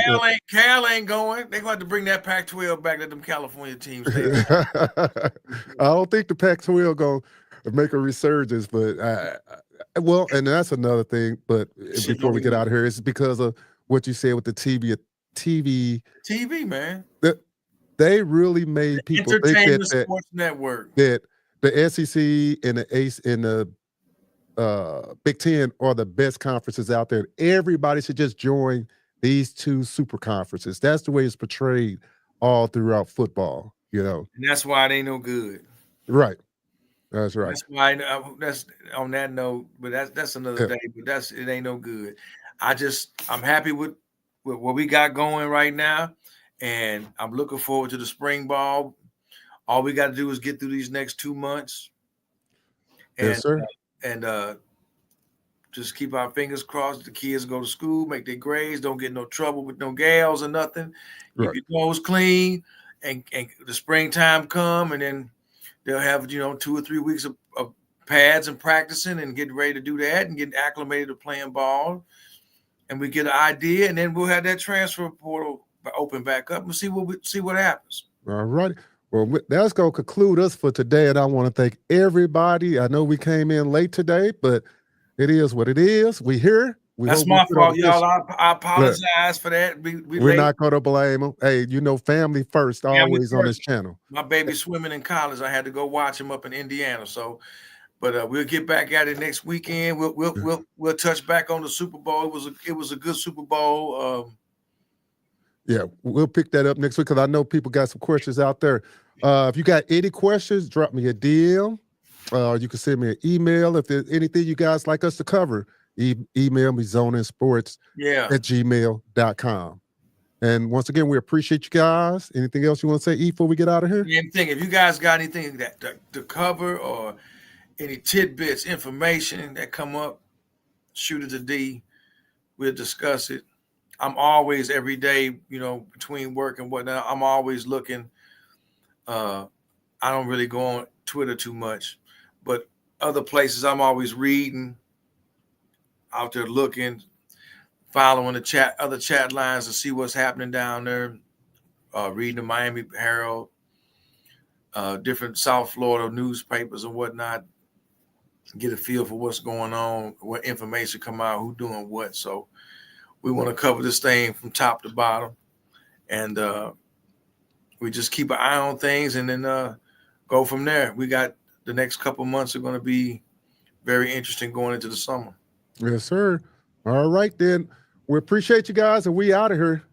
Cal ain't going. They're going to have to bring that Pac-12 back. Let them California teams stay. I don't think the Pac-12 going to make a resurgence, but well, and that's another thing. But before we get out of here, it's because of what you said with the TV, man. They really made people think that Sports Network, that the SEC and the ACE and the Big Ten are the best conferences out there. Everybody should just join these two super conferences. That's the way it's portrayed all throughout football, you know. And that's why it ain't no good. Right. That's right. That's why that's on that note, but that's another day. But it ain't no good. I'm happy with what we got going right now, and I'm looking forward to the spring ball. All we got to do is get through these next 2 months. Yes, sir. Just keep our fingers crossed. The kids go to school, make their grades, don't get no trouble with no gals or nothing. Right. Keep your clothes clean, and the springtime come, and then they'll have 2 or 3 weeks of pads and practicing and getting ready to do that and getting acclimated to playing ball. And we get an idea, and then we'll have that transfer portal open back up and see what happens. All right. Well, that's going to conclude us for today, and I want to thank everybody. I know we came in late today, but it is what it is. We here. That's my fault, y'all. I apologize for that. We're not going to blame them. Hey, family first, always on this channel. My baby's swimming in college. I had to go watch him up in Indiana. So, but we'll get back at it next weekend. We'll touch back on the Super Bowl. It was a good Super Bowl. Yeah, we'll pick that up next week because I know people got some questions out there. If you got any questions, drop me a DM. You can send me an email. If there's anything you guys like us to cover, email me zoneinsports@gmail.com. And once again, we appreciate you guys. Anything else you want to say, E, before we get out of here? Anything. If you guys got anything that to cover or any tidbits, information that come up, shoot it to D. We'll discuss it. I'm always every day, between work and whatnot, I'm always looking. I don't really go on Twitter too much, but other places I'm always reading, out there looking, following other chat lines to see what's happening down there, reading the Miami Herald, different South Florida newspapers and whatnot, get a feel for what's going on, what information come out, who doing what. So we want to cover this thing from top to bottom, and we just keep an eye on things and then go from there. We got the next couple months are going to be very interesting going into the summer. Yes, sir. All right, then. We appreciate you guys, and we out of here.